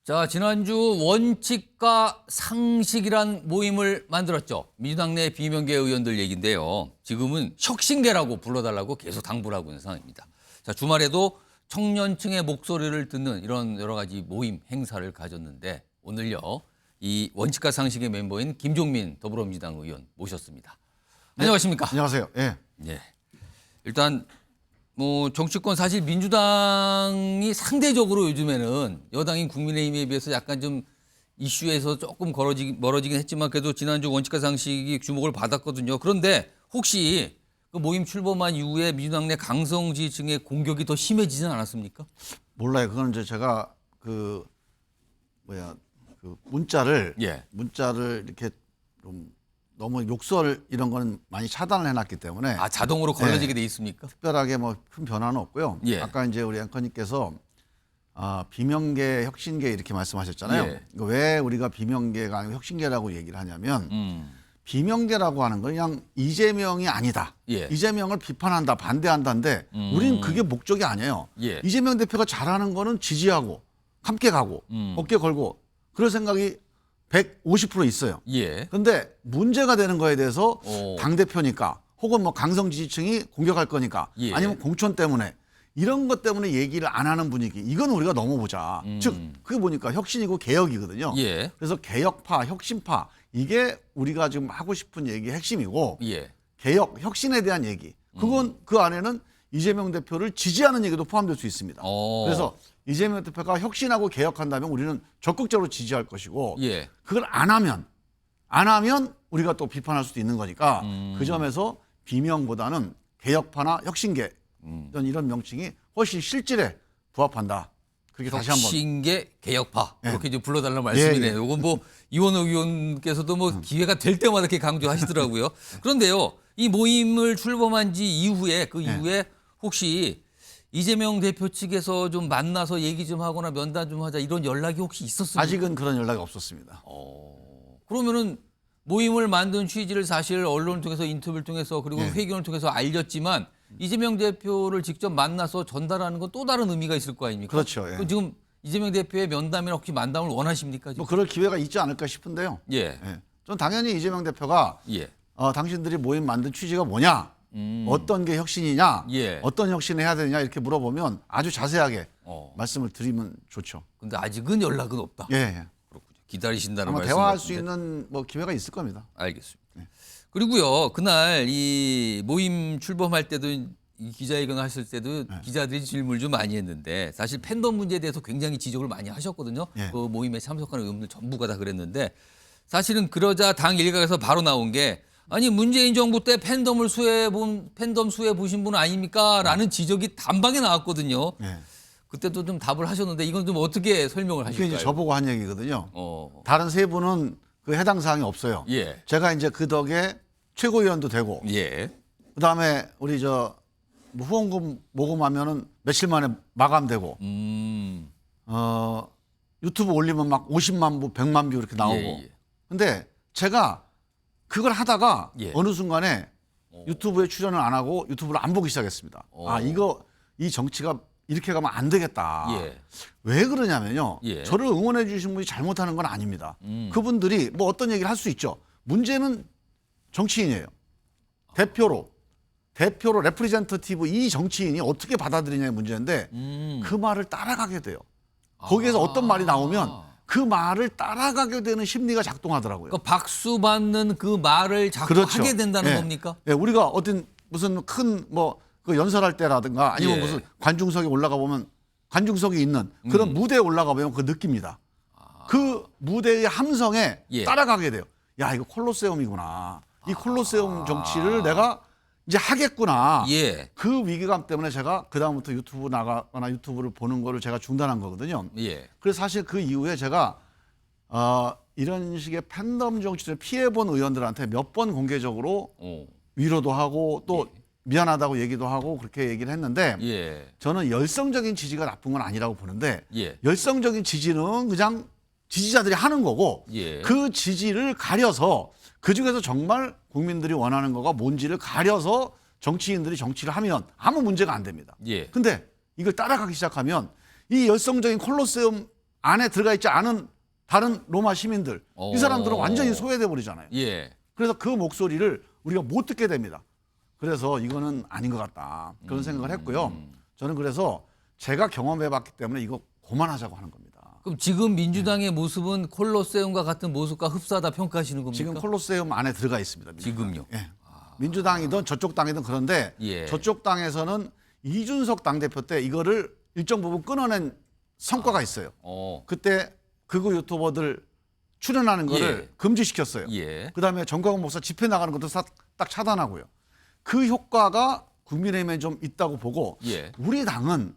자, 지난주 원칙과 상식이란 모임을 만들었죠. 민주당 내 비명계 의원들 얘기인데요. 지금은 혁신계라고 불러달라고 계속 당부를 하고 있는 상황입니다. 자, 주말에도 청년층의 목소리를 듣는 이런 여러 가지 모임 행사를 가졌는데 오늘요. 이 원칙과 상식의 멤버인 김종민 더불어민주당 의원 모셨습니다. 네. 안녕하십니까? 안녕하세요. 예. 예. 일단 뭐 정치권 사실 민주당이 상대적으로 요즘에는 여당인 국민의힘에 비해서 약간 좀 이슈에서 조금 멀어지긴 했지만 그래도 지난주 원칙과 상식이 주목을 받았거든요. 그런데 혹시 그 모임 출범한 이후에 민주당 내 강성 지지층의 공격이 더 심해지진 않았습니까? 몰라요. 그건 이제 제가 문자를 예. 이렇게 좀 너무 욕설 이런 거는 많이 차단을 해놨기 때문에 아, 자동으로 걸러지게 돼 있습니까? 특별하게 뭐 큰 변화는 없고요. 예. 아까 이제 우리 앵커님께서 비명계, 혁신계 이렇게 말씀하셨잖아요. 예. 이거 왜 우리가 비명계가 아니고 혁신계라고 얘기를 하냐면 비명계라고 하는 건 그냥 이재명이 아니다. 예. 이재명을 비판한다, 반대한다인데 우리는 그게 목적이 아니에요. 예. 이재명 대표가 잘하는 거는 지지하고 함께 가고 어깨 걸고 그럴 생각이 150% 있어요. 예. 그런데 문제가 되는 거에 대해서 오. 당대표니까 혹은 뭐 강성 지지층이 공격할 거니까 예. 아니면 공천 때문에 이런 것 때문에 얘기를 안 하는 분위기 이건 우리가 넘어보자. 즉 그게 보니까 혁신이고 개혁이거든요. 예. 그래서 개혁파, 혁신파 이게 우리가 지금 하고 싶은 얘기의 핵심이고 예. 개혁, 혁신에 대한 얘기 그건 그 안에는 이재명 대표를 지지하는 얘기도 포함될 수 있습니다. 그래서 이재명 대표가 혁신하고 개혁한다면 우리는 적극적으로 지지할 것이고 예. 그걸 안 하면 우리가 또 비판할 수도 있는 거니까 그 점에서 비명보다는 개혁파나 혁신계 이런 명칭이 훨씬 실질에 부합한다. 그렇게 다시 한번 혁신계 개혁파 예. 이렇게 좀 불러달라는 말씀이네요. 예. 이건 뭐 이원호 의원께서도 뭐 기회가 될 때마다 이렇게 강조하시더라고요. 그런데요, 이 모임을 출범한 지 이후에 이후에 혹시 이재명 대표 측에서 좀 만나서 얘기 좀 하거나 면담 좀 하자 이런 연락이 혹시 있었습니까? 아직은 그런 연락이 없었습니다. 그러면은 모임을 만든 취지를 사실 언론을 통해서 인터뷰를 통해서 그리고 예. 회견을 통해서 알렸지만 이재명 대표를 직접 만나서 전달하는 건 또 다른 의미가 있을 거 아닙니까? 그렇죠. 예. 그럼 지금 이재명 대표의 면담이나 혹시 만담을 원하십니까? 지금? 뭐 그럴 기회가 있지 않을까 싶은데요. 예. 예. 전 당연히 이재명 대표가 예. 당신들이 모임 만든 취지가 뭐냐, 어떤 게 혁신이냐, 예. 어떤 혁신을 해야 되냐 이렇게 물어보면 아주 자세하게 어. 말씀을 드리면 좋죠. 근데 아직은 연락은 없다. 예, 예. 그렇군요. 기다리신다는 아마 말씀. 대화할 수 있는 뭐 기회가 있을 겁니다. 알겠습니다. 그리고요, 그날 이 모임 출범할 때도 이 기자회견 하실 때도 기자들이 질문을 좀 많이 했는데 사실 팬덤 문제에 대해서 굉장히 지적을 많이 하셨거든요. 예. 그 모임에 참석하는 의원들 전부가 다 그랬는데 사실은 그러자 당 일각에서 바로 나온 게 아니 문재인 정부 때 팬덤 수해 보신 분 아닙니까?라는 지적이 단박에 나왔거든요. 예. 그때도 좀 답을 하셨는데 이건 좀 어떻게 설명을 이게 하실까요? 이제 저보고 한 얘기거든요. 어. 다른 세 분은 그 해당 사항이 없어요. 예. 제가 이제 그 덕에 최고위원도 되고, 예. 그다음에 우리 뭐 후원금 모금하면은 며칠 만에 마감되고, 유튜브 올리면 막 50만 뷰, 100만 뷰 이렇게 나오고. 예. 근데 제가 그걸 하다가 예. 어느 순간에 유튜브에 출연을 안 하고 유튜브를 안 보기 시작했습니다. 이 정치가 이렇게 가면 안 되겠다. 예. 왜 그러냐면요. 예. 저를 응원해 주신 분이 잘못하는 건 아닙니다. 그분들이 뭐 어떤 얘기를 할 수 있죠. 문제는 정치인이에요. 대표로 레프리젠터티브 이 정치인이 어떻게 받아들이냐의 문제인데 그 말을 따라가게 돼요. 거기에서 어떤 말이 나오면 그 말을 따라가게 되는 심리가 작동하더라고요. 그 박수 받는 그 말을 자꾸 그렇죠. 하게 된다는 예. 겁니까? 예, 우리가 어떤 무슨 큰 뭐 그 연설할 때라든가 아니면 예. 무슨 관중석에 올라가 보면 관중석이 있는 그런 무대에 올라가 보면 그 느낍니다. 그 무대의 함성에 예. 따라가게 돼요. 야, 이거 콜로세움이구나. 이 콜로세움 정치를 내가 이제 하겠구나. 예. 그 위기감 때문에 제가 그다음부터 유튜브 나가거나 유튜브를 보는 거를 제가 중단한 거거든요. 예. 그래서 사실 그 이후에 제가 이런 식의 팬덤 정치를 피해본 의원들한테 몇 번 공개적으로 위로도 하고 또 미안하다고 얘기도 하고 그렇게 얘기를 했는데 예. 저는 열성적인 지지가 나쁜 건 아니라고 보는데 예. 열성적인 지지는 그냥 지지자들이 하는 거고 예. 그 지지를 가려서 그중에서 정말 국민들이 원하는 거가 뭔지를 가려서 정치인들이 정치를 하면 아무 문제가 안 됩니다. 예. 근데 이걸 따라가기 시작하면 이 열성적인 콜로세움 안에 들어가 있지 않은 다른 로마 시민들 이 사람들은 완전히 소외돼 버리잖아요. 예. 그래서 그 목소리를 우리가 못 듣게 됩니다. 그래서 이거는 아닌 것 같다. 그런 생각을 했고요. 저는 그래서 제가 경험해봤기 때문에 이거 그만하자고 하는 겁니다. 그럼 지금 민주당의 모습은 콜로세움과 같은 모습과 흡사하다 평가하시는 겁니까? 지금 콜로세움 안에 들어가 있습니다. 민주당. 지금요? 예. 민주당이든 저쪽 당이든 그런데 예. 저쪽 당에서는 이준석 당대표 때 이거를 일정 부분 끊어낸 성과가 있어요. 그때 극우 유튜버들 출연하는 거를 예. 금지시켰어요. 예. 그다음에 정광훈 목사 집회 나가는 것도 딱 차단하고요. 그 효과가 국민의힘에 좀 있다고 보고 예. 우리 당은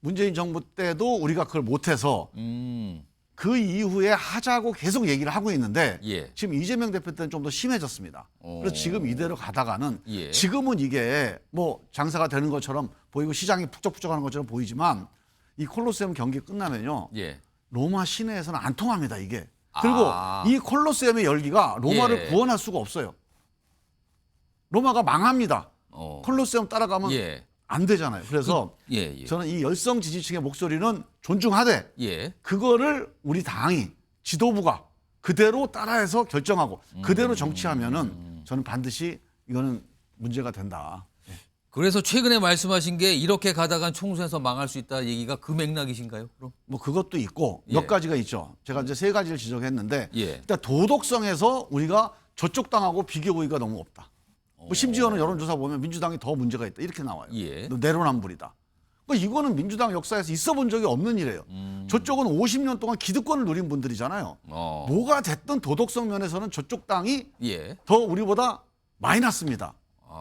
문재인 정부 때도 우리가 그걸 못해서 그 이후에 하자고 계속 얘기를 하고 있는데 예. 지금 이재명 대표 때는 좀 더 심해졌습니다. 그래서 지금 이대로 가다가는 예. 지금은 이게 뭐 장사가 되는 것처럼 보이고 시장이 북적북적하는 것처럼 보이지만 이 콜로세움 경기 끝나면요. 예. 로마 시내에서는 안 통합니다, 이게. 그리고 아. 이 콜로세움의 열기가 로마를 예. 구원할 수가 없어요. 로마가 망합니다. 어. 콜로세움 따라가면 예. 안 되잖아요. 그래서 예. 예. 저는 이 열성 지지층의 목소리는 존중하되 예. 그거를 우리 당이 지도부가 그대로 따라해서 결정하고 그대로 정치하면은 저는 반드시 이거는 문제가 된다. 그래서 최근에 말씀하신 게 이렇게 가다간 총선에서 망할 수 있다 얘기가 그 맥락이신가요? 그럼? 뭐 그것도 있고 예. 몇 가지가 있죠. 제가 이제 세 가지를 지적했는데 예. 일단 도덕성에서 우리가 저쪽 당하고 비교 우위가 너무 없다. 뭐 심지어는 여론조사 보면 민주당이 더 문제가 있다 이렇게 나와요. 예. 내로남불이다. 그러니까 이거는 민주당 역사에서 있어 본 적이 없는 일이에요. 저쪽은 50년 동안 기득권을 누린 분들이잖아요. 뭐가 됐든 도덕성 면에서는 저쪽 당이 예. 더 우리보다 많이 났습니다.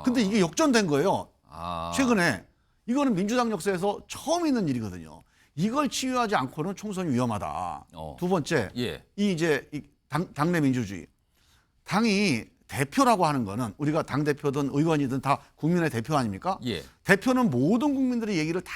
근데 이게 역전된 거예요. 아. 최근에 이거는 민주당 역사에서 처음 있는 일이거든요. 이걸 치유하지 않고는 총선이 위험하다. 두 번째, 예. 이 이제 당내 민주주의. 당이 대표라고 하는 거는 우리가 당 대표든 의원이든 다 국민의 대표 아닙니까? 예. 대표는 모든 국민들의 얘기를 다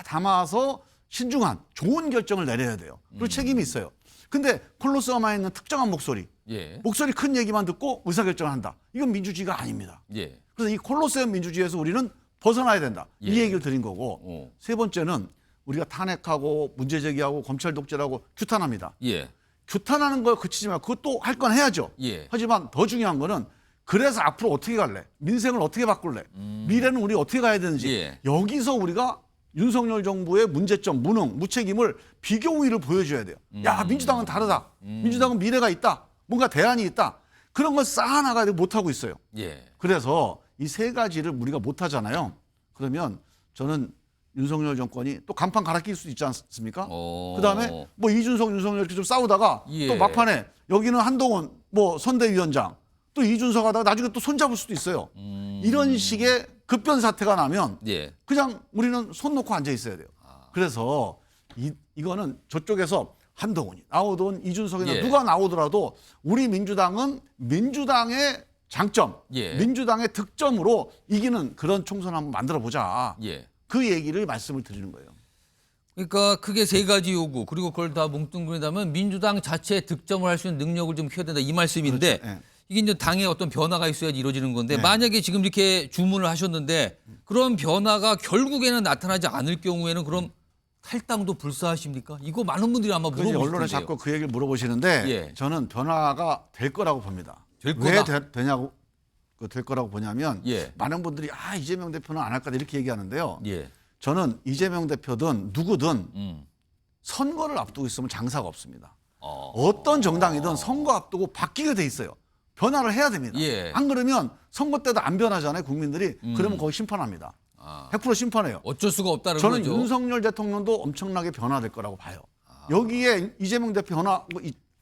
담아서 신중한 좋은 결정을 내려야 돼요. 그리고 책임이 있어요. 근데 콜로세움에 있는 특정한 목소리, 예. 목소리 큰 얘기만 듣고 의사결정을 한다. 이건 민주주의가 아닙니다. 예. 그래서 이 콜로세움 민주주의에서 우리는 벗어나야 된다. 이 예. 얘기를 드린 거고 세 번째는 우리가 탄핵하고 문제 제기하고 검찰 독재라고 규탄합니다. 예. 규탄하는 걸 그치지 말고 그것도 할 건 해야죠. 예. 하지만 더 중요한 거는 그래서 앞으로 어떻게 갈래? 민생을 어떻게 바꿀래? 미래는 우리 어떻게 가야 되는지 예. 여기서 우리가 윤석열 정부의 문제점, 무능, 무책임을 비교 우위를 보여줘야 돼요. 야, 민주당은 다르다. 민주당은 미래가 있다. 뭔가 대안이 있다. 그런 걸 쌓아나가야 돼 못하고 있어요. 예. 그래서 이 세 가지를 우리가 못하잖아요. 그러면 저는 윤석열 정권이 또 간판 갈아낄 수도 있지 않습니까? 그다음에 뭐 이준석, 윤석열 이렇게 좀 싸우다가 예. 또 막판에 여기는 한동훈 뭐 선대위원장 또 이준석 하다가 나중에 또 손잡을 수도 있어요. 이런 식의 급변 사태가 나면 예. 그냥 우리는 손 놓고 앉아 있어야 돼요. 그래서 이거는 저쪽에서 한동훈이 나오든 이준석이나 예. 누가 나오더라도 우리 민주당은 민주당의 장점, 예. 민주당의 득점으로 이기는 그런 총선 한번 만들어 보자. 예. 그 얘기를 말씀을 드리는 거예요. 그러니까 크게 세 가지 요구 그리고 그걸 다 뭉뚱그린다면 민주당 자체의 득점을 할 수 있는 능력을 좀 키워야 된다 이 말씀인데 그렇죠. 예. 이게 이제 당의 어떤 변화가 있어야지 이루어지는 건데 네. 만약에 지금 이렇게 주문을 하셨는데 그런 변화가 결국에는 나타나지 않을 경우에는 그럼 탈당도 불사하십니까? 이거 많은 분들이 아마 그래서 물어보실 언론에 텐데요. 자꾸 그 얘기를 물어보시는데 예. 저는 변화가 될 거라고 봅니다. 될 왜 거다? 되냐고 될 거라고 보냐면 예. 많은 분들이 이재명 대표는 안 할 거다 이렇게 얘기하는데요. 예. 저는 이재명 대표든 누구든 선거를 앞두고 있으면 장사가 없습니다. 어떤 정당이든 선거 앞두고 바뀌게 돼 있어요. 변화를 해야 됩니다. 예. 안 그러면 선거 때도 안 변하잖아요. 국민들이. 그러면 거기 심판합니다. 100% 심판해요. 어쩔 수가 없다는 저는 거죠. 윤석열 대통령도 엄청나게 변화될 거라고 봐요. 여기에 이재명 대표 변화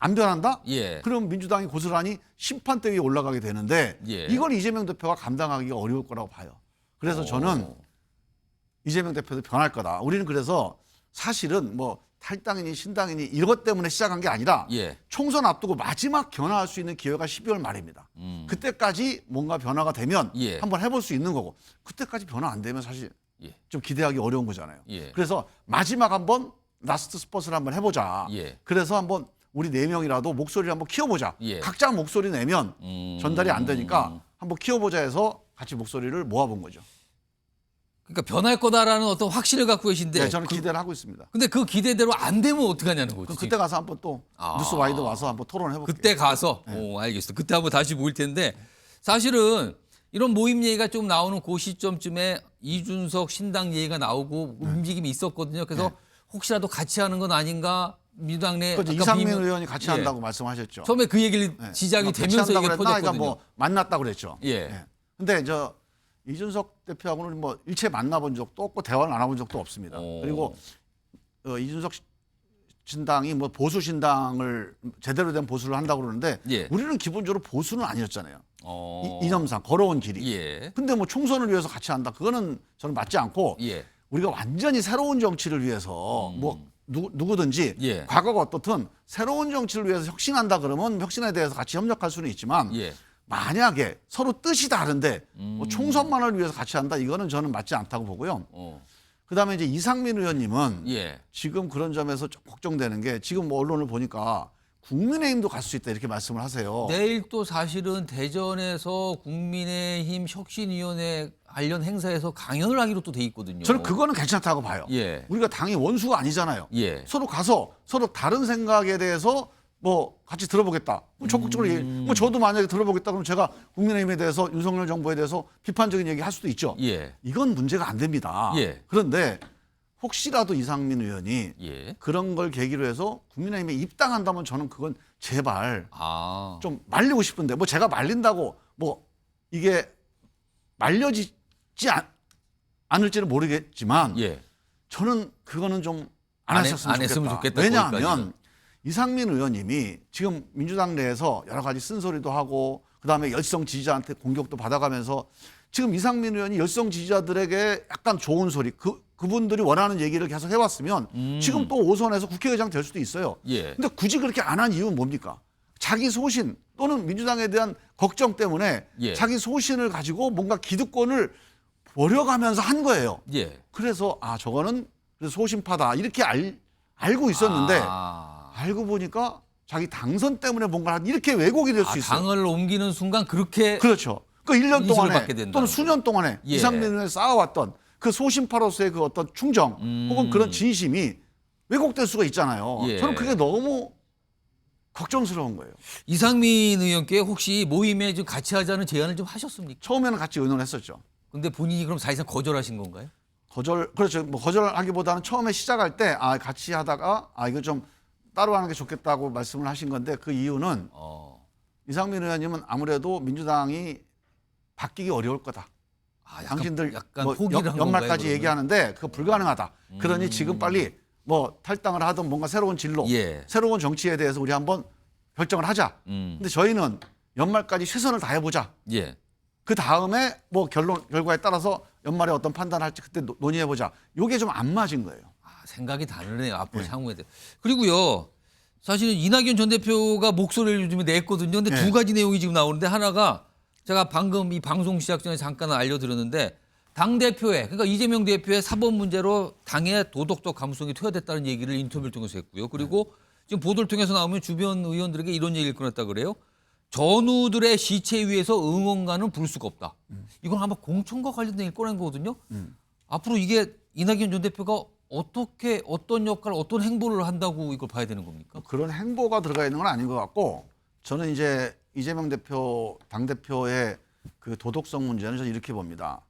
안 변한다? 예. 그럼 민주당이 고스란히 심판대 위에 올라가게 되는데 예. 이걸 이재명 대표가 감당하기가 어려울 거라고 봐요. 그래서 저는 이재명 대표도 변할 거다. 우리는 그래서 사실은 뭐 탈당이니 신당이니 이것 때문에 시작한 게 아니라 예. 총선 앞두고 마지막 변화할 수 있는 기회가 12월 말입니다. 그때까지 뭔가 변화가 되면 예. 한번 해볼 수 있는 거고 그때까지 변화 안 되면 사실 예. 좀 기대하기 어려운 거잖아요. 예. 그래서 마지막 한번 라스트 스포츠를 한번 해보자. 예. 그래서 한번 우리 4명이라도 목소리를 한번 키워보자. 예. 각자 목소리 내면 전달이 안 되니까 한번 키워보자 해서 같이 목소리를 모아본 거죠. 그러니까 변할 거다라는 어떤 확신을 갖고 계신데 네, 저는 기대를 하고 있습니다. 근데 그 기대대로 안 되면 어떡하냐는 거지. 그럼 그때 가서 한번 또 아. 뉴스 와이드 와서 한번 토론해 볼게요. 그때 가서 알겠어. 그때 한번 다시 모일 텐데 사실은 이런 모임 얘기가 좀 나오는 그 시점쯤에 이준석 신당 얘기가 나오고 움직임이 있었거든요. 그래서 혹시라도 같이 하는 건 아닌가 민주당 내 그렇죠. 아까 이상민 비명- 의원이 같이 예. 한다고 말씀하셨죠. 처음에 그 얘기를 네. 시작이 같이 되면서 한다고 이게 그랬나? 터졌거든요. 뭐 만났다고 그랬죠. 예. 근데 저 이준석 대표하고는 뭐 일체 만나본 적도 없고 대화를 나눠본 적도 없습니다. 오. 그리고 이준석 신당이 뭐 보수 신당을 제대로 된 보수를 한다고 그러는데 예. 우리는 기본적으로 보수는 아니었잖아요. 어. 이념상 걸어온 길이. 예. 근데 뭐 총선을 위해서 같이 한다. 그거는 저는 맞지 않고 예. 우리가 완전히 새로운 정치를 위해서 뭐 누구든지 예. 과거가 어떻든 새로운 정치를 위해서 혁신한다 그러면 혁신에 대해서 같이 협력할 수는 있지만 예. 만약에 서로 뜻이 다른데 뭐 총선만을 위해서 같이 한다 이거는 저는 맞지 않다고 보고요. 그다음에 이제 이상민 의원님은 예. 지금 그런 점에서 좀 걱정되는 게 지금 뭐 언론을 보니까 국민의힘도 갈 수 있다 이렇게 말씀을 하세요. 내일 또 사실은 대전에서 국민의힘 혁신위원회 관련 행사에서 강연을 하기로 또 돼 있거든요. 저는 그거는 괜찮다고 봐요. 예. 우리가 당이 원수가 아니잖아요. 예. 서로 가서 서로 다른 생각에 대해서 뭐 같이 들어보겠다. 뭐 적극적으로 뭐 저도 만약에 들어보겠다 그러면 제가 국민의힘에 대해서 윤석열 정부에 대해서 비판적인 얘기 할 수도 있죠. 예. 이건 문제가 안 됩니다. 예. 그런데 혹시라도 이상민 의원이 예. 그런 걸 계기로 해서 국민의힘에 입당한다면 저는 그건 제발 아. 좀 말리고 싶은데 뭐 제가 말린다고 뭐 이게 말려지지 않을지는 모르겠지만 예. 저는 그거는 좀 안 안 하셨으면 했으면 좋겠다, 왜냐하면 거기까지는. 이상민 의원님이 지금 민주당 내에서 여러 가지 쓴소리도 하고 그다음에 열성 지지자한테 공격도 받아가면서 지금 이상민 의원이 열성 지지자들에게 약간 좋은 소리 그분들이 원하는 얘기를 계속 해왔으면 지금 또 5선에서 국회의장 될 수도 있어요. 예. 근데 굳이 그렇게 안 한 이유는 뭡니까? 자기 소신 또는 민주당에 대한 걱정 때문에 예. 자기 소신을 가지고 뭔가 기득권을 버려가면서 한 거예요. 예. 그래서 저거는 그래서 소신파다 이렇게 알고 있었는데 아. 알고 보니까 자기 당선 때문에 뭔가 이렇게 왜곡이 될 수 있어요. 당을 옮기는 순간 그렇게 그렇죠. 그 1년 인식을 동안에 받게 된다는 또는 수년 동안에 예. 이상민 의원이 쌓아왔던 그 소신파로서의 그 어떤 충정 혹은 그런 진심이 왜곡될 수가 있잖아요. 예. 저는 그게 너무 걱정스러운 거예요. 이상민 의원께 혹시 모임에 좀 같이 하자는 제안을 좀 하셨습니까? 처음에는 같이 의논했었죠. 근데 본인이 그럼 사실상 거절하신 건가요? 그렇죠. 뭐 거절하기보다는 처음에 시작할 때 같이 하다가 이거 좀 따로 하는 게 좋겠다고 말씀을 하신 건데 그 이유는 이상민 의원님은 아무래도 민주당이 바뀌기 어려울 거다. 약간, 당신들 약간 뭐 포기를 한 건가요, 연말까지 그러면? 얘기하는데 그거 불가능하다. 그러니 지금 빨리 뭐 탈당을 하든 뭔가 새로운 진로, 예. 새로운 정치에 대해서 우리 한번 결정을 하자. 근데 저희는 연말까지 최선을 다해보자. 예. 그 다음에 뭐 결과에 따라서 연말에 어떤 판단을 할지 그때 논의해보자. 이게 좀 안 맞은 거예요. 생각이 다르네요. 앞으로 향후에 대해. 그리고요. 사실은 이낙연 전 대표가 목소리를 요즘에 냈거든요. 근데 네. 두 가지 내용이 지금 나오는데 하나가 제가 방금 이 방송 시작 전에 잠깐 알려드렸는데 당대표의 그러니까 이재명 대표의 사법 문제로 당의 도덕적 감수성이 퇴화됐다는 얘기를 인터뷰를 통해서 했고요. 그리고 지금 보도를 통해서 나오면 주변 의원들에게 이런 얘기를 꺼냈다 그래요. 전우들의 시체 위에서 응원가는 부를 수가 없다. 이건 아마 공천과 관련된 얘기를 꺼낸 거거든요. 앞으로 이게 이낙연 전 대표가 어떻게 어떤 역할, 어떤 행보를 한다고 이걸 봐야 되는 겁니까? 그런 행보가 들어가 있는 건 아닌 것 같고 저는 이제 이재명 대표 당대표의 그 도덕성 문제는 저는 이렇게 봅니다.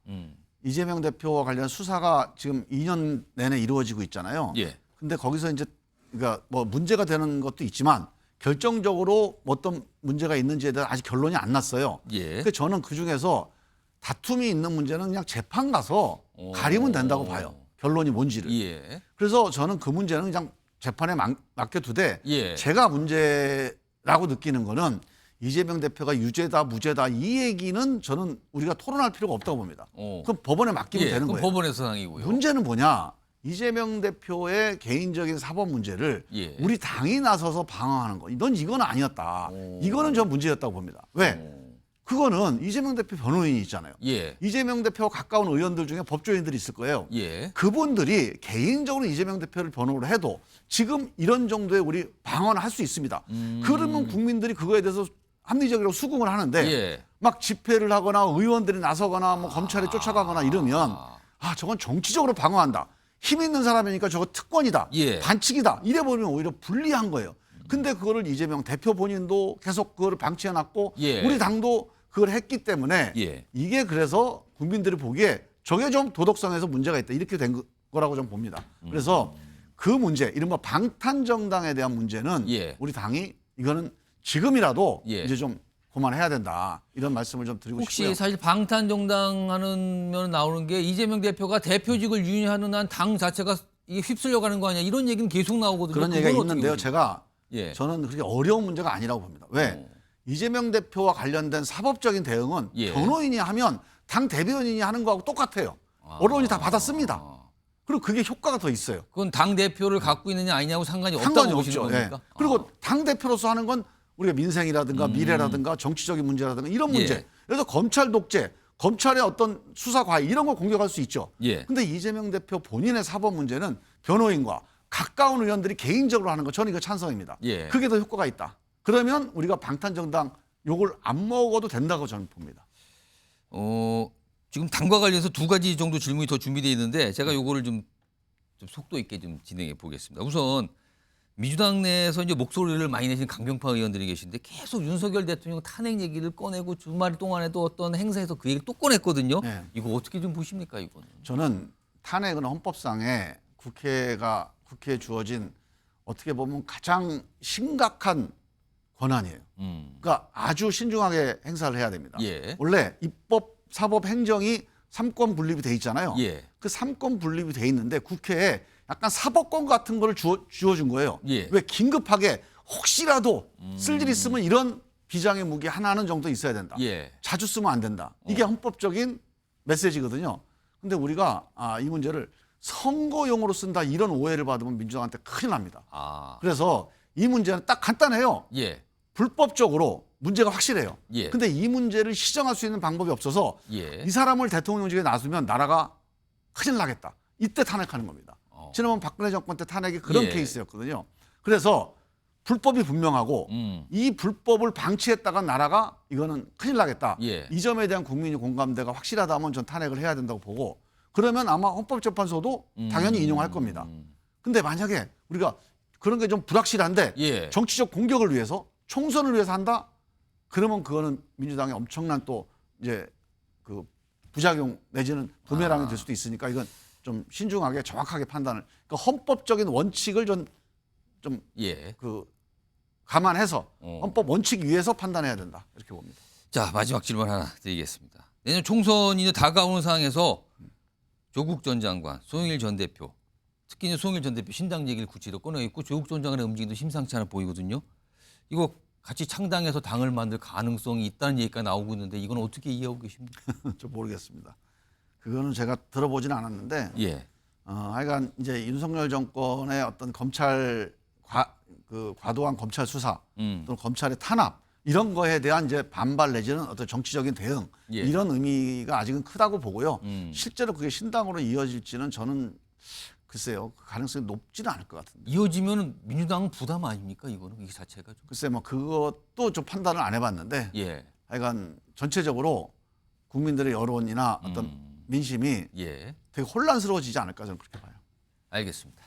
이재명 대표와 관련 수사가 지금 2년 내내 이루어지고 있잖아요. 예. 근데 거기서 이제 그러니까 뭐 문제가 되는 것도 있지만 결정적으로 어떤 문제가 있는지에 대한 아직 결론이 안 났어요. 예. 그러니까 저는 그 중에서 다툼이 있는 문제는 그냥 재판 가서 가리면 된다고 봐요. 결론이 뭔지를. 예. 그래서 저는 그 문제는 그냥 재판에 맡겨두되 예. 제가 문제라고 느끼는 거는 이재명 대표가 유죄다 무죄다 이 얘기는 저는 우리가 토론할 필요가 없다고 봅니다. 그럼 법원에 맡기면 예. 되는 그럼 거예요. 법원에서 상이고요. 문제는 뭐냐? 이재명 대표의 개인적인 사법 문제를 예. 우리 당이 나서서 방어하는 거. 이건 아니었다. 이거는 전 문제였다고 봅니다. 왜? 그거는 이재명 대표 변호인이 있잖아요. 예. 이재명 대표와 가까운 의원들 중에 법조인들이 있을 거예요. 예. 그분들이 개인적으로 이재명 대표를 변호를 해도 지금 이런 정도의 우리 방어는 할 수 있습니다. 그러면 국민들이 그거에 대해서 합리적이라고 수긍을 하는데 예. 막 집회를 하거나 의원들이 나서거나 뭐 검찰에 쫓아가거나 이러면 아 저건 정치적으로 방어한다. 힘 있는 사람이니까 저거 특권이다. 예. 반칙이다. 이래 버리면 오히려 불리한 거예요. 근데 그거를 이재명 대표 본인도 계속 그거를 방치해놨고 예. 우리 당도 그걸 했기 때문에 예. 이게 그래서 국민들이 보기에 저게 좀 도덕성에서 문제가 있다. 이렇게 된 거라고 좀 봅니다. 그래서 그 문제, 이른바 방탄정당에 대한 문제는 예. 우리 당이 이거는 지금이라도 예. 이제 좀 그만해야 된다. 이런 말씀을 좀 드리고 혹시 싶고요. 사실 방탄정당 하면 나오는 게 이재명 대표가 대표직을 유지하는 한 당 자체가 이게 휩쓸려가는 거 아니야 이런 얘기는 계속 나오거든요. 그런 얘기가 그건 어떻게 있는데요. 보십니까? 제가 예. 저는 그렇게 어려운 문제가 아니라고 봅니다. 왜? 이재명 대표와 관련된 사법적인 대응은 예. 변호인이 하면 당 대변인이 하는 거하고 똑같아요. 언론이 다 받았습니다. 그리고 그게 효과가 더 있어요. 그건 당 대표를 갖고 있느냐 아니냐고 상관이 상관이 없다고 보시는 없죠. 예. 겁니까? 그리고 당 대표로서 하는 건 우리가 민생이라든가 미래라든가 정치적인 문제라든가 이런 문제. 예. 그래서 검찰 독재, 검찰의 어떤 수사 과잉 이런 걸 공격할 수 있죠. 예. 근데 이재명 대표 본인의 사법 문제는 변호인과 가까운 의원들이 개인적으로 하는 거 저는 이거 찬성입니다. 예. 그게 더 효과가 있다. 그러면 우리가 방탄정당 욕을 안 먹어도 된다고 저는 봅니다. 지금 당과 관련해서 두 가지 정도 질문이 더 준비되어 있는데 제가 요거를 좀 속도 있게 좀 진행해 보겠습니다. 우선 민주당 내에서 이제 목소리를 많이 내신 강경파 의원들이 계신데 계속 윤석열 대통령 탄핵 얘기를 꺼내고 주말 동안에도 어떤 행사에서 그 얘기를 또 꺼냈거든요. 네. 이거 어떻게 좀 보십니까 이거는? 저는 탄핵은 헌법상에 국회에 주어진 어떻게 보면 가장 심각한 권한이에요. 그러니까 아주 신중하게 행사를 해야 됩니다. 예. 원래 입법, 사법, 행정이 3권 분립이 돼 있잖아요. 예. 그 3권 분립이 돼 있는데 국회에 약간 사법권 같은 거를 주어준 거예요. 예. 왜 긴급하게 혹시라도 쓸 일 있으면 이런 비장의 무기 하나는 정도 있어야 된다. 예. 자주 쓰면 안 된다. 이게 헌법적인 메시지거든요. 근데 우리가 이 문제를 선거용으로 쓴다 이런 오해를 받으면 민주당한테 큰일 납니다. 아. 그래서 이 문제는 딱 간단해요. 예. 불법적으로 문제가 확실해요. 예. 근데 이 문제를 시정할 수 있는 방법이 없어서 예. 이 사람을 대통령직에 놔두면 나라가 큰일 나겠다. 이때 탄핵하는 겁니다. 지난번 박근혜 정권 때 탄핵이 그런 예. 케이스였거든요. 그래서 불법이 분명하고 이 불법을 방치했다가 나라가 이거는 큰일 나겠다. 예. 이 점에 대한 국민의 공감대가 확실하다면 전 탄핵을 해야 된다고 보고 그러면 아마 헌법재판소도 당연히 인용할 겁니다. 근데 만약에 우리가 그런 게 좀 불확실한데 예. 정치적 공격을 위해서 총선을 위해서 한다? 그러면 그거는 민주당의 엄청난 또 이제 그 부작용 내지는 부메랑이 될 수도 있으니까 이건 좀 신중하게 정확하게 판단을 그러니까 헌법적인 원칙을 좀 예. 그 감안해서 헌법 원칙 위에서 판단해야 된다 이렇게 봅니다. 자, 마지막 질문 하나 드리겠습니다. 내년 총선이 이제 다가오는 상황에서 조국 전 장관, 송영길 전 대표, 특히 이제 송영길 전 대표 신당 얘기를 구체로 꺼내있고 조국 전 장관의 움직임도 심상치 않아 보이거든요. 이거 같이 창당해서 당을 만들 가능성이 있다는 얘기가 나오고 있는데 이건 어떻게 이해하고 계십니까? 좀 모르겠습니다. 그거는 제가 들어보진 않았는데 예. 하여간 이제 윤석열 정권의 어떤 검찰 과도한 검찰 수사 또는 검찰의 탄압 이런 거에 대한 이제 반발 내지는 어떤 정치적인 대응 예. 이런 의미가 아직은 크다고 보고요. 실제로 그게 신당으로 이어질지는 저는 글쎄요 그 가능성이 높지는 않을 것 같은데. 이어지면 민주당 부담 아닙니까 이거는 이 자체가 좀. 글쎄 뭐 그것도 좀 판단을 안 해봤는데 예. 하여간 전체적으로 국민들의 여론이나 어떤 민심이 예. 되게 혼란스러워지지 않을까 저는 그렇게 봐요. 알겠습니다.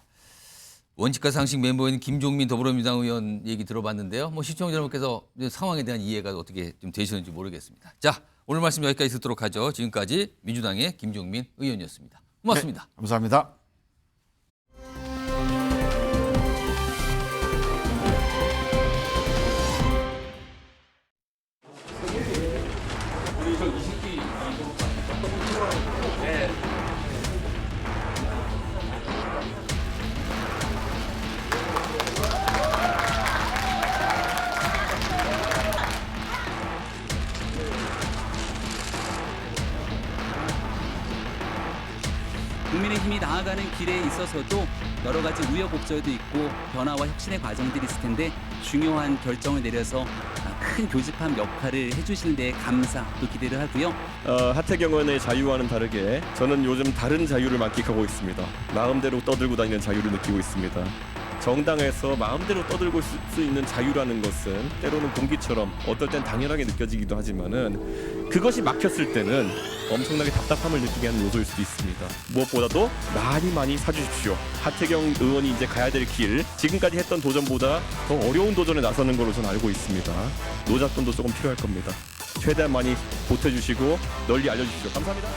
원칙과 상식 멤버인 김종민 더불어민주당 의원 얘기 들어봤는데요. 뭐 시청자 여러분께서 상황에 대한 이해가 어떻게 좀 되시는지 모르겠습니다. 자, 오늘 말씀 여기까지 듣도록 하죠. 지금까지 민주당의 김종민 의원이었습니다. 고맙습니다. 네, 감사합니다. 국민의힘이 나아가는 길에 있어서도 여러 가지 우여곡절도 있고 변화와 혁신의 과정들이 있을 텐데 중요한 결정을 내려서 큰 교집합 역할을 해주시는 데 감사 또 기대를 하고요. 하태경 의원의 자유와는 다르게 저는 요즘 다른 자유를 만끽하고 있습니다. 마음대로 떠들고 다니는 자유를 느끼고 있습니다. 정당에서 마음대로 떠들고 수 있는 자유라는 것은 때로는 공기처럼 어떨 땐 당연하게 느껴지기도 하지만은 그것이 막혔을 때는 엄청나게 답답함을 느끼게 하는 요소일 수도 있습니다. 무엇보다도 많이 사주십시오. 하태경 의원이 이제 가야 될 길, 지금까지 했던 도전보다 더 어려운 도전에 나서는 걸로 저는 알고 있습니다. 노잣돈도 조금 필요할 겁니다. 최대한 많이 보태주시고 널리 알려주십시오. 감사합니다.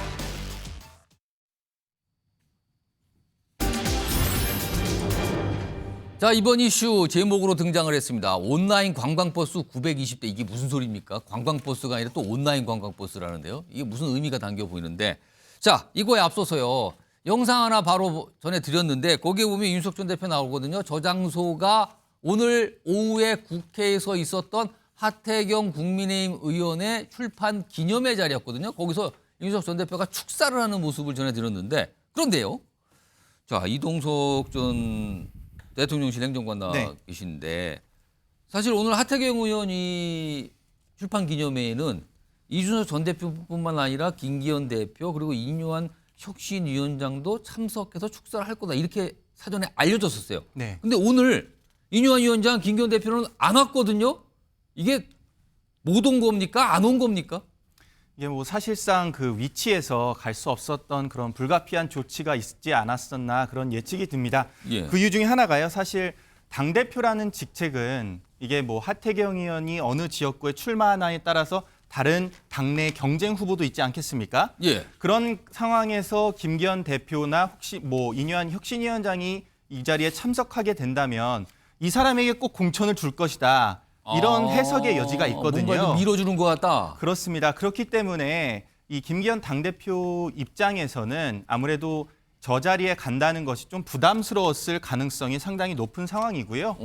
자, 이번 이슈 제목으로 등장을 했습니다. 온라인 관광버스 920대. 이게 무슨 소리입니까? 관광버스가 아니라 또 온라인 관광버스라는데요. 이게 무슨 의미가 담겨 보이는데. 자, 이거에 앞서서요. 영상 하나 바로 전해드렸는데 거기에 보면 윤석열 전 대표 나오거든요. 저 장소가 오늘 오후에 국회에서 있었던 하태경 국민의힘 의원의 출판 기념회 자리였거든요. 거기서 윤석열 전 대표가 축사를 하는 모습을 전해드렸는데 그런데요. 자, 이동석 전 대통령실 행정관 나와 네. 계신데 사실 오늘 하태경 의원이 출판 기념회에는 이준석 전 대표뿐만 아니라 김기현 대표 그리고 이뇨한 혁신위원장도 참석해서 축사를 할 거다 이렇게 사전에 알려졌었어요. 네. 근데 오늘 이뇨한 위원장, 김기현 대표는 안 왔거든요. 이게 못 온 겁니까? 안 온 겁니까? 이게 뭐 사실상 그 위치에서 갈 수 없었던 그런 불가피한 조치가 있지 않았었나 그런 예측이 듭니다. 예. 그 이유 중에 하나가요. 사실 당대표라는 직책은 이게 뭐 하태경 의원이 어느 지역구에 출마하나에 따라서 다른 당내 경쟁 후보도 있지 않겠습니까? 예. 그런 상황에서 김기현 대표나 혹시 뭐 이뇨한 혁신위원장이 이 자리에 참석하게 된다면 이 사람에게 꼭 공천을 줄 것이다. 이런 해석의 여지가 있거든요. 뭔가 좀 밀어주는 것 같다. 그렇습니다. 그렇기 때문에 이 김기현 당대표 입장에서는 아무래도 저 자리에 간다는 것이 좀 부담스러웠을 가능성이 상당히 높은 상황이고요.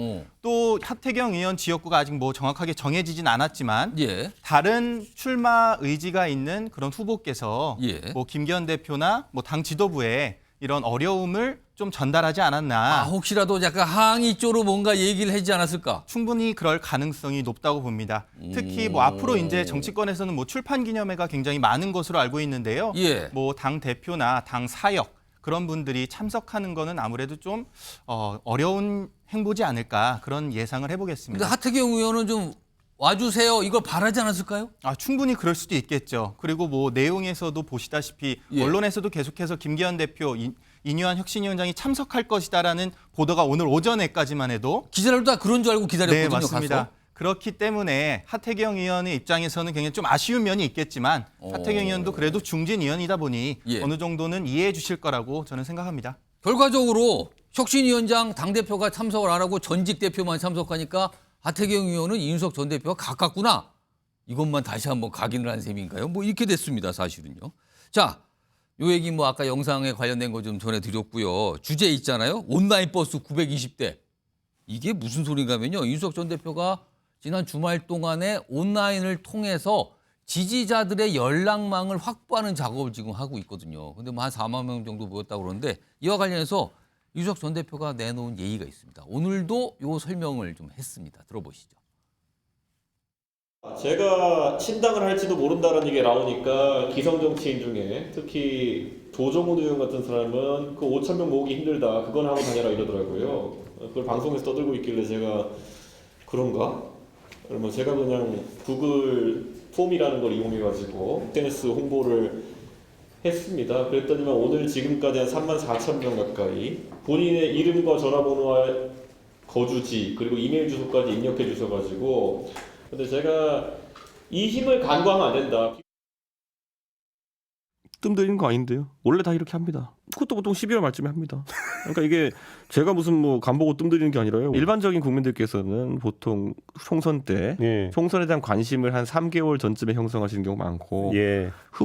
또 하태경 의원 지역구가 아직 뭐 정확하게 정해지진 않았지만 예. 다른 출마 의지가 있는 그런 후보께서 예. 뭐 김기현 대표나 뭐 당 지도부에 이런 어려움을 좀 전달하지 않았나. 혹시라도 약간 항의 쪽으로 뭔가 얘기를 하지 않았을까? 충분히 그럴 가능성이 높다고 봅니다. 특히 뭐 앞으로 이제 정치권에서는 뭐 출판 기념회가 굉장히 많은 것으로 알고 있는데요. 예. 뭐 당 대표나 당 사역 그런 분들이 참석하는 거는 아무래도 좀 어려운 행보지 않을까 그런 예상을 근데 해보겠습니다. 하태경 의원은 좀 와주세요. 이걸 바라지 않았을까요? 충분히 그럴 수도 있겠죠. 그리고 뭐 내용에서도 보시다시피 예. 언론에서도 계속해서 김기현 대표, 이뇨한 혁신위원장이 참석할 것이다라는 보도가 오늘 오전에까지만 해도 기자들도 다 그런 줄 알고 기다렸거든요. 네, 맞습니다. 가서. 그렇기 때문에 하태경 의원의 입장에서는 굉장히 좀 아쉬운 면이 있겠지만 하태경 의원도 그래도 중진 의원이다 보니 예. 어느 정도는 이해해 주실 거라고 저는 생각합니다. 결과적으로 혁신위원장 당대표가 참석을 안 하고 전직 대표만 참석하니까 하태경 의원은 이준석 전 대표가 가깝구나. 이것만 다시 한번 각인을 한 셈인가요? 뭐 이렇게 됐습니다. 사실은요. 자, 요 얘기 뭐 아까 영상에 관련된 거 좀 전해드렸고요. 주제 있잖아요. 온라인 버스 920대. 이게 무슨 소린가면요. 이준석 전 대표가 지난 주말 동안에 온라인을 통해서 지지자들의 연락망을 확보하는 작업을 지금 하고 있거든요. 근데 뭐 한 4만 명 정도 모였다고 그러는데 이와 관련해서 이준석 전 대표가 내놓은 예의가 있습니다. 오늘도 요 설명을 좀 했습니다. 들어보시죠. 제가 신당을 할지도 모른다는 얘기가 나오니까 기성 정치인 중에 특히 조정훈 의원 같은 사람은 그 5천 명 모으기 힘들다. 그건 하고 다녀라 이러더라고요. 그걸 방송에서 떠들고 있길래 제가 그런가? 그러면 제가 그냥 구글 폼이라는 걸 이용해가지고 SNS 홍보를 했습니다. 그랬더니만 오늘 지금까지 한 34,000명 가까이 본인의 이름과 전화번호와 거주지 그리고 이메일 주소까지 입력해 주셔가지고 근데 제가 이 힘을 간과하면 안 된다. 뜸들이는 거 아닌데요. 원래 다 이렇게 합니다. 그것도 보통 12월 말쯤에 합니다. 그러니까 이게 제가 무슨 뭐 간보고 뜸들이는 게 아니라요. 일반적인 국민들께서는 보통 총선 때 총선에 대한 관심을 한 3개월 전쯤에 형성하시는 경우가 많고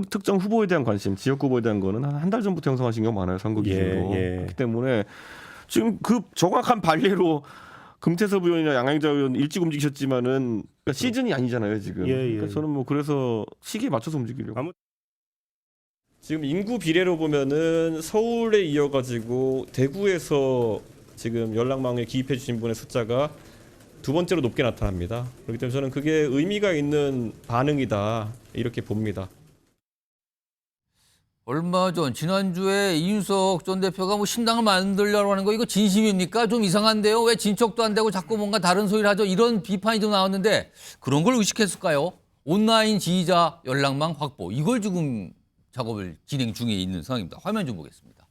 특정 후보에 대한 관심, 지역 후보에 대한 거는 한 달 전부터 형성하시는 경우가 많아요. 선거 기준으로. 그렇기 때문에 지금 그 정확한 발례로 금태섭 의원이나 양양자 의원 일찍 움직이셨지만은 그러니까 시즌이 아니잖아요 지금. 그러니까 저는 뭐 그래서 시기에 맞춰서 움직이려고. 지금 인구 비례로 보면은 서울에 이어가지고 대구에서 지금 연락망에 기입해 주신 분의 숫자가 두 번째로 높게 나타납니다. 그렇기 때문에 저는 그게 의미가 있는 반응이다 이렇게 봅니다. 얼마 전 지난주에 이준석 전 대표가 뭐 신당을 만들려고 하는 거 이거 진심입니까? 좀 이상한데요. 왜 진척도 안 되고 자꾸 뭔가 다른 소리를 하죠? 이런 비판이 좀 나왔는데 그런 걸 의식했을까요? 온라인 지지자 연락망 확보 이걸 지금 작업을 진행 중에 있는 상황입니다. 화면 좀 보겠습니다.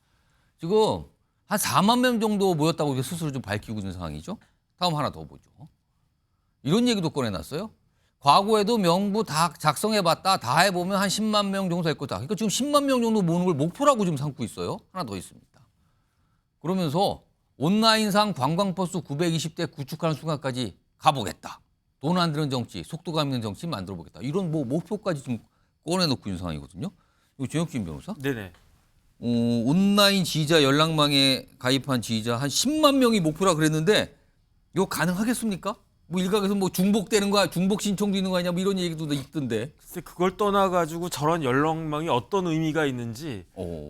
지금 한 4만 명 정도 모였다고 이렇게 스스로 좀 밝히고 있는 상황이죠. 다음 하나 더 보죠. 이런 얘기도 꺼내놨어요. 과거에도 명부 다 작성해봤다. 다 해보면 한 10만 명 정도 될 거다. 그러니까 지금 10만 명 정도 모으는 걸 목표라고 지금 삼고 있어요. 하나 더 있습니다. 그러면서 온라인상 관광버스 920대 구축하는 순간까지 가보겠다. 돈 안 드는 정치, 속도감 있는 정치 만들어보겠다. 이런 뭐 목표까지 지금 꺼내놓고 있는 상황이거든요. 이거 정혁진 변호사? 네네. 온라인 지지자 연락망에 가입한 지지자 한 10만 명이 목표라 그랬는데 이거 가능하겠습니까? 뭐 일각에서 뭐 중복되는 거야, 중복 신청도 있는 거 아니냐, 뭐 이런 얘기도 있던데. 글쎄 그걸 떠나가지고 저런 연락망이 어떤 의미가 있는지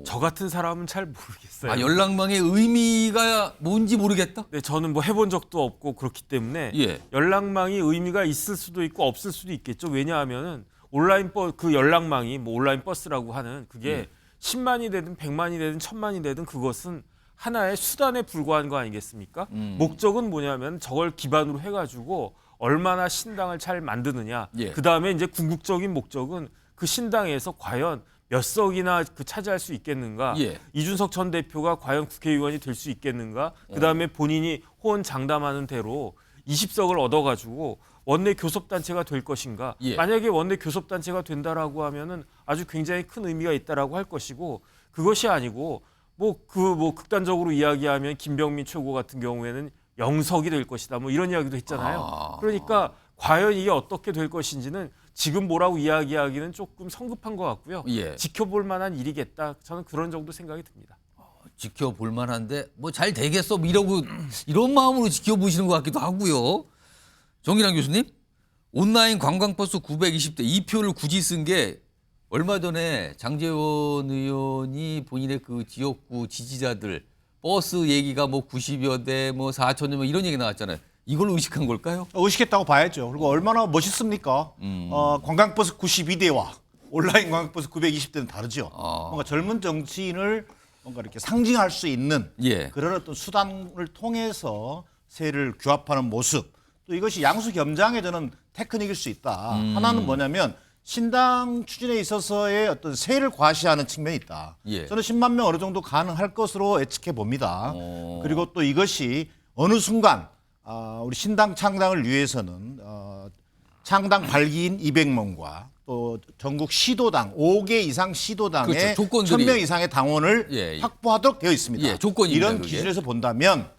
저 같은 사람은 잘 모르겠어요. 아, 연락망의 의미가 뭔지 모르겠다? 네, 저는 뭐 해본 적도 없고 그렇기 때문에 예. 연락망이 의미가 있을 수도 있고 없을 수도 있겠죠. 왜냐하면은 온라인 그 연락망이 뭐 온라인 버스라고 하는 그게 10만이 되든 100만이 되든 1000만이 되든 그것은 하나의 수단에 불과한 거 아니겠습니까? 목적은 뭐냐면 저걸 기반으로 해가지고 얼마나 신당을 잘 만드느냐. 예. 그 다음에 이제 궁극적인 목적은 그 신당에서 과연 몇 석이나 차지할 수 있겠는가. 예. 이준석 전 대표가 과연 국회의원이 될 수 있겠는가. 그 다음에 본인이 호언장담하는 대로 20석을 얻어가지고 원내 교섭단체가 될 것인가. 예. 만약에 원내 교섭단체가 된다라고 하면은 아주 굉장히 큰 의미가 있다라고 할 것이고 그것이 아니고 뭐 극단적으로 이야기하면 김병민 최고 같은 경우에는 0석이 될 것이다. 뭐 이런 이야기도 했잖아요. 그러니까 과연 이게 어떻게 될 것인지는 지금 뭐라고 이야기하기는 조금 성급한 것 같고요. 예. 지켜볼 만한 일이겠다. 저는 그런 정도 생각이 듭니다. 지켜볼 만한데 뭐 잘 되겠어 뭐 이러고 이런 마음으로 지켜보시는 것 같기도 하고요. 정일환 교수님, 온라인 관광버스 920대 이 표를 굳이 쓴 게 얼마 전에 장제원 의원이 본인의 그 지역구 지지자들 버스 얘기가 뭐 90여 대, 뭐 4천여 명 이런 얘기 나왔잖아요. 이걸 의식한 걸까요? 의식했다고 봐야죠. 그리고 얼마나 멋있습니까? 관광버스 92대와 온라인 관광버스 920대는 다르죠. 뭔가 젊은 정치인을 뭔가 이렇게 상징할 수 있는 예. 그런 어떤 수단을 통해서 세를 규합하는 모습. 또 이것이 양수겸장의 저는 테크닉일 수 있다. 하나는 뭐냐면 신당 추진에 있어서의 어떤 세를 과시하는 측면이 있다. 예. 저는 10만 명 어느 정도 가능할 것으로 예측해 봅니다. 그리고 또 이것이 어느 순간 우리 신당 창당을 위해서는 창당 발기인 200명과 또 전국 시도당 5개 이상 시도당에 그렇죠. 조건들이 1000명 이상의 당원을 예. 확보하도록 되어 있습니다. 예, 조건입니다, 이런 그게. 기준에서 본다면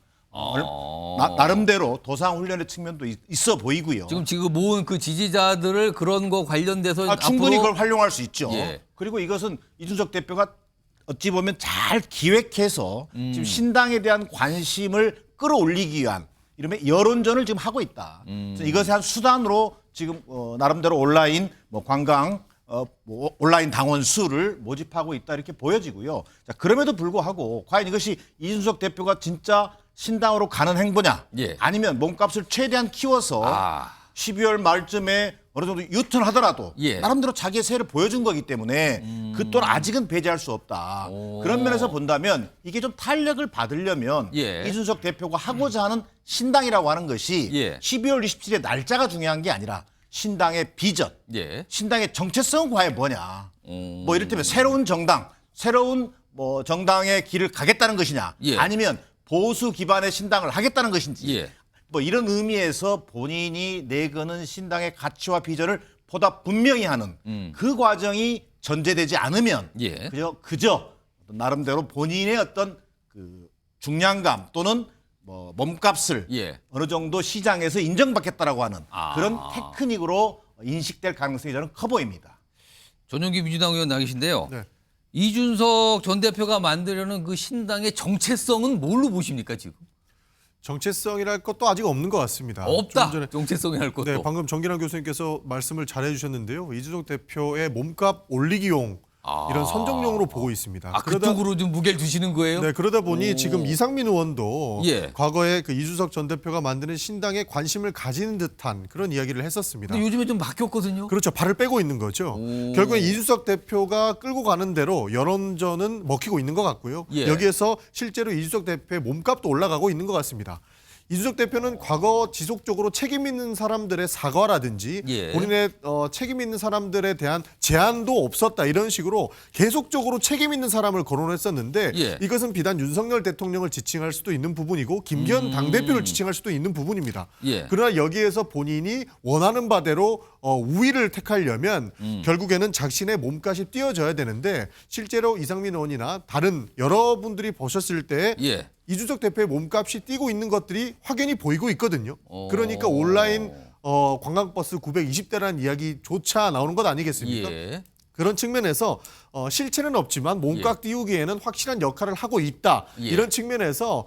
나름대로 도상 훈련의 측면도 있어 보이고요. 지금 모은 그 지지자들을 그런 거 관련돼서 충분히 앞으로 그걸 활용할 수 있죠. 예. 그리고 이것은 이준석 대표가 어찌 보면 잘 기획해서 지금 신당에 대한 관심을 끌어올리기 위한 이러면 여론전을 지금 하고 있다. 그래서 이것의 한 수단으로 지금 나름대로 온라인 뭐 관광 뭐 온라인 당원 수를 모집하고 있다 이렇게 보여지고요. 자, 그럼에도 불구하고 과연 이것이 이준석 대표가 진짜 신당으로 가는 행보냐? 예. 아니면 몸값을 최대한 키워서 12월 말쯤에 어느 정도 유턴하더라도 예. 나름대로 자기의 세를 보여준 거기 때문에 그 또한 아직은 배제할 수 없다. 그런 면에서 본다면 이게 좀 탄력을 받으려면 예. 이준석 대표가 하고자 하는 신당이라고 하는 것이 예. 12월 27일 날짜가 중요한 게 아니라 신당의 비전, 예. 신당의 정체성은 과연 뭐냐. 뭐 이를테면 새로운 정당, 새로운 뭐 정당의 길을 가겠다는 것이냐. 예. 아니면 보수 기반의 신당을 하겠다는 것인지. 예. 뭐 이런 의미에서 본인이 내거는 신당의 가치와 비전을 보다 분명히 하는 그 과정이 전제되지 않으면 예. 그저 나름대로 본인의 어떤 그 중량감 또는 뭐 몸값을 예. 어느 정도 시장에서 인정받겠다라고 하는 그런 테크닉으로 인식될 가능성이 저는 커 보입니다. 전용기 민주당 의원 나와 계신데요. 네. 이준석 전 대표가 만들려는 그 신당의 정체성은 뭘로 보십니까 지금? 정체성이랄 것도 아직 없는 것 같습니다. 없다. 좀 전에 정체성이 할 것도. 네, 방금 정기란 교수님께서 말씀을 잘 해주셨는데요. 이준석 대표의 몸값 올리기용 이런 선정용으로 보고 있습니다. 아, 그쪽으로 좀 무게를 두시는 거예요? 네, 그러다 보니 지금 이상민 의원도 예. 과거에 그 이준석 전 대표가 만드는 신당에 관심을 가지는 듯한 그런 이야기를 했었습니다. 근데 요즘에 좀 바뀌었거든요. 그렇죠. 발을 빼고 있는 거죠. 결국엔 이준석 대표가 끌고 가는 대로 여론전은 먹히고 있는 것 같고요. 예. 여기에서 실제로 이준석 대표의 몸값도 올라가고 있는 것 같습니다. 이준석 대표는 과거 지속적으로 책임 있는 사람들의 사과라든지 예. 본인의 책임 있는 사람들에 대한 제한도 없었다 이런 식으로 계속적으로 책임 있는 사람을 거론했었는데 예. 이것은 비단 윤석열 대통령을 지칭할 수도 있는 부분이고 김기현 당대표를 지칭할 수도 있는 부분입니다. 예. 그러나 여기에서 본인이 원하는 바대로 우위를 택하려면 결국에는 자신의 몸값이 뛰어져야 되는데 실제로 이상민 의원이나 다른 여러분들이 보셨을 때 예. 이준석 대표의 몸값이 뛰고 있는 것들이 확연히 보이고 있거든요. 그러니까 온라인 관광버스 920대라는 이야기조차 나오는 것 아니겠습니까? 예. 그런 측면에서 실체는 없지만 몸값 띄우기에는 확실한 역할을 하고 있다. 예. 이런 측면에서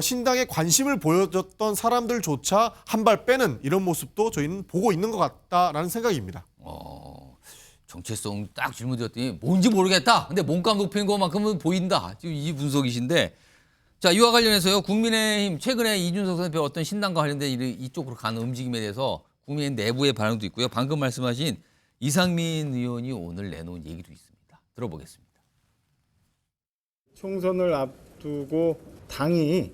신당에 관심을 보여줬던 사람들조차 한 발 빼는 이런 모습도 저희는 보고 있는 것 같다라는 생각입니다. 정체성 딱 질문 드렸더니 뭔지 모르겠다. 근데 몸값 높이는 것만큼은 보인다. 지금 이 분석이신데. 자, 이와 관련해서요. 국민의힘 최근에 이준석 대표 어떤 신당과 관련된 이쪽으로 가는 움직임에 대해서 국민의힘 내부의 반응도 있고요. 방금 말씀하신 이상민 의원이 오늘 내놓은 얘기도 있습니다. 들어보겠습니다. 총선을 앞두고 당이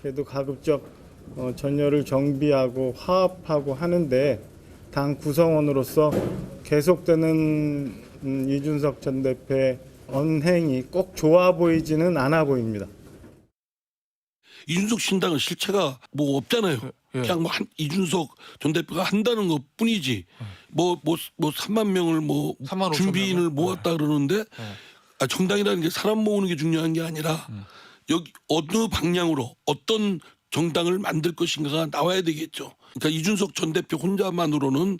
그래도 가급적 전열을 정비하고 화합하고 하는데 당 구성원으로서 계속되는 이준석 전 대표의 언행이 꼭 좋아 보이지는 않아 보입니다. 이준석 신당은 실체가 뭐 없잖아요. 그냥 뭐 이준석 전 대표가 한다는 것 뿐이지. 뭐 3만 명을 뭐 3만 5천 준비인을 명을? 모았다 그러는데 정당이라는 게 사람 모으는 게 중요한 게 아니라 여기 어느 방향으로 어떤 정당을 만들 것인가가 나와야 되겠죠. 그러니까 이준석 전 대표 혼자만으로는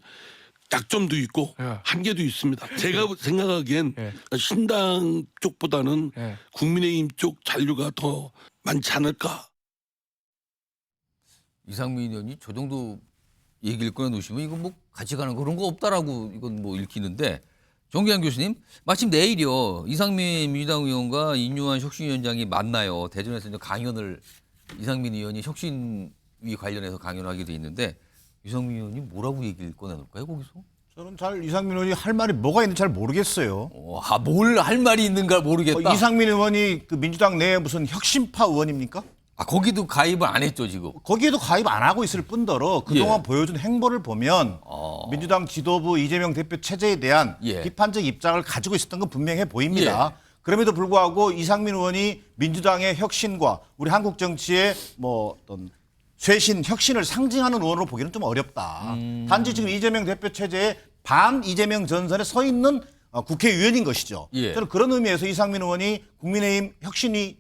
약점도 있고 한계도 있습니다. 제가 생각하기엔 신당 쪽보다는 국민의힘 쪽 잔류가 더 많지 않을까. 이상민 의원이 저 정도 얘기를 꺼내놓으시면 이거 뭐 같이 가는 그런 거 없다라고 이건 뭐 읽히는데 정기환 교수님 마침 내일이요 이상민 민주당 의원과 인유한 혁신위원장이 만나요. 대전에서 이제 강연을 이상민 의원이 혁신위 관련해서 강연하게 돼 있는데 이상민 의원이 뭐라고 얘기를 꺼내놓을까요 거기서? 저는 잘 이상민 의원이 할 말이 뭐가 있는지 잘 모르겠어요. 뭘 할 말이 있는가 모르겠다. 이상민 의원이 그 민주당 내에 무슨 혁신파 의원입니까? 거기도 가입을 안 했죠 지금. 거기에도 가입 안 하고 있을 뿐더러 그동안 보여준 행보를 보면 민주당 지도부 이재명 대표 체제에 대한 비판적 입장을 가지고 있었던 건 분명해 보입니다. 그럼에도 불구하고 이상민 의원이 민주당의 혁신과 우리 한국 정치의 뭐 어떤 쇄신, 혁신을 상징하는 의원으로 보기는 좀 어렵다. 단지 지금 이재명 대표 체제의 반 이재명 전선에 서 있는 국회의원인 것이죠. 저는 그런 의미에서 이상민 의원이 국민의힘 혁신위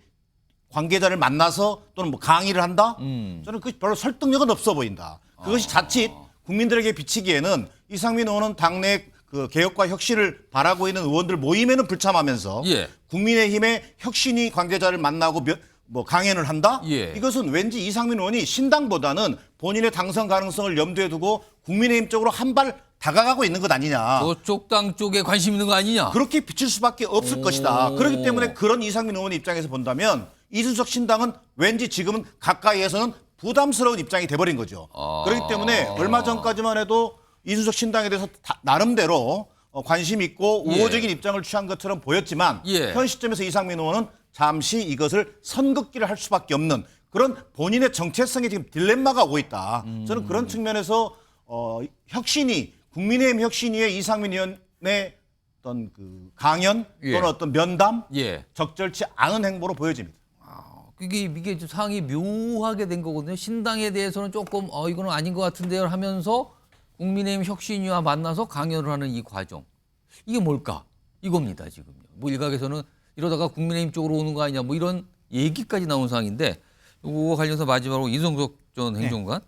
관계자를 만나서 또는 뭐 강의를 한다? 저는 그 별로 설득력은 없어 보인다. 그것이 자칫 국민들에게 비치기에는 이상민 의원은 당내 그 개혁과 혁신을 바라고 있는 의원들 모임에는 불참하면서 국민의힘의 혁신위 관계자를 만나고 뭐 강연을 한다? 이것은 왠지 이상민 의원이 신당보다는 본인의 당선 가능성을 염두에 두고 국민의힘 쪽으로 한 발 다가가고 있는 것 아니냐. 저쪽 당 쪽에 관심 있는 거 아니냐. 그렇게 비칠 수밖에 없을 것이다. 그렇기 때문에 그런 이상민 의원 입장에서 본다면 이준석 신당은 왠지 지금은 가까이에서는 부담스러운 입장이 돼버린 거죠. 그렇기 때문에 얼마 전까지만 해도 이준석 신당에 대해서 나름대로 관심 있고 우호적인 입장을 취한 것처럼 보였지만 현 시점에서 이상민 의원은 잠시 이것을 선긋기를 할 수밖에 없는 그런 본인의 정체성에 지금 딜레마가 오고 있다. 저는 그런 측면에서 혁신이 국민의힘 혁신위의 이상민 의원의 어떤 그 강연 또는 어떤 면담 적절치 않은 행보로 보여집니다. 이게 좀 상황이 묘하게 된 거거든요. 신당에 대해서는 조금 이거는 아닌 것 같은데요 하면서 국민의힘 혁신위와 만나서 강연을 하는 이 과정. 이게 뭘까? 이겁니다 지금요. 뭐 일각에서는 이러다가 국민의힘 쪽으로 오는 거 아니냐 뭐 이런 얘기까지 나온 상황인데 이거 관련해서 마지막으로 이성석 전 행정관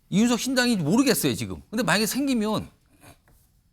이준석 신당이 모르겠어요 지금. 근데 만약에 생기면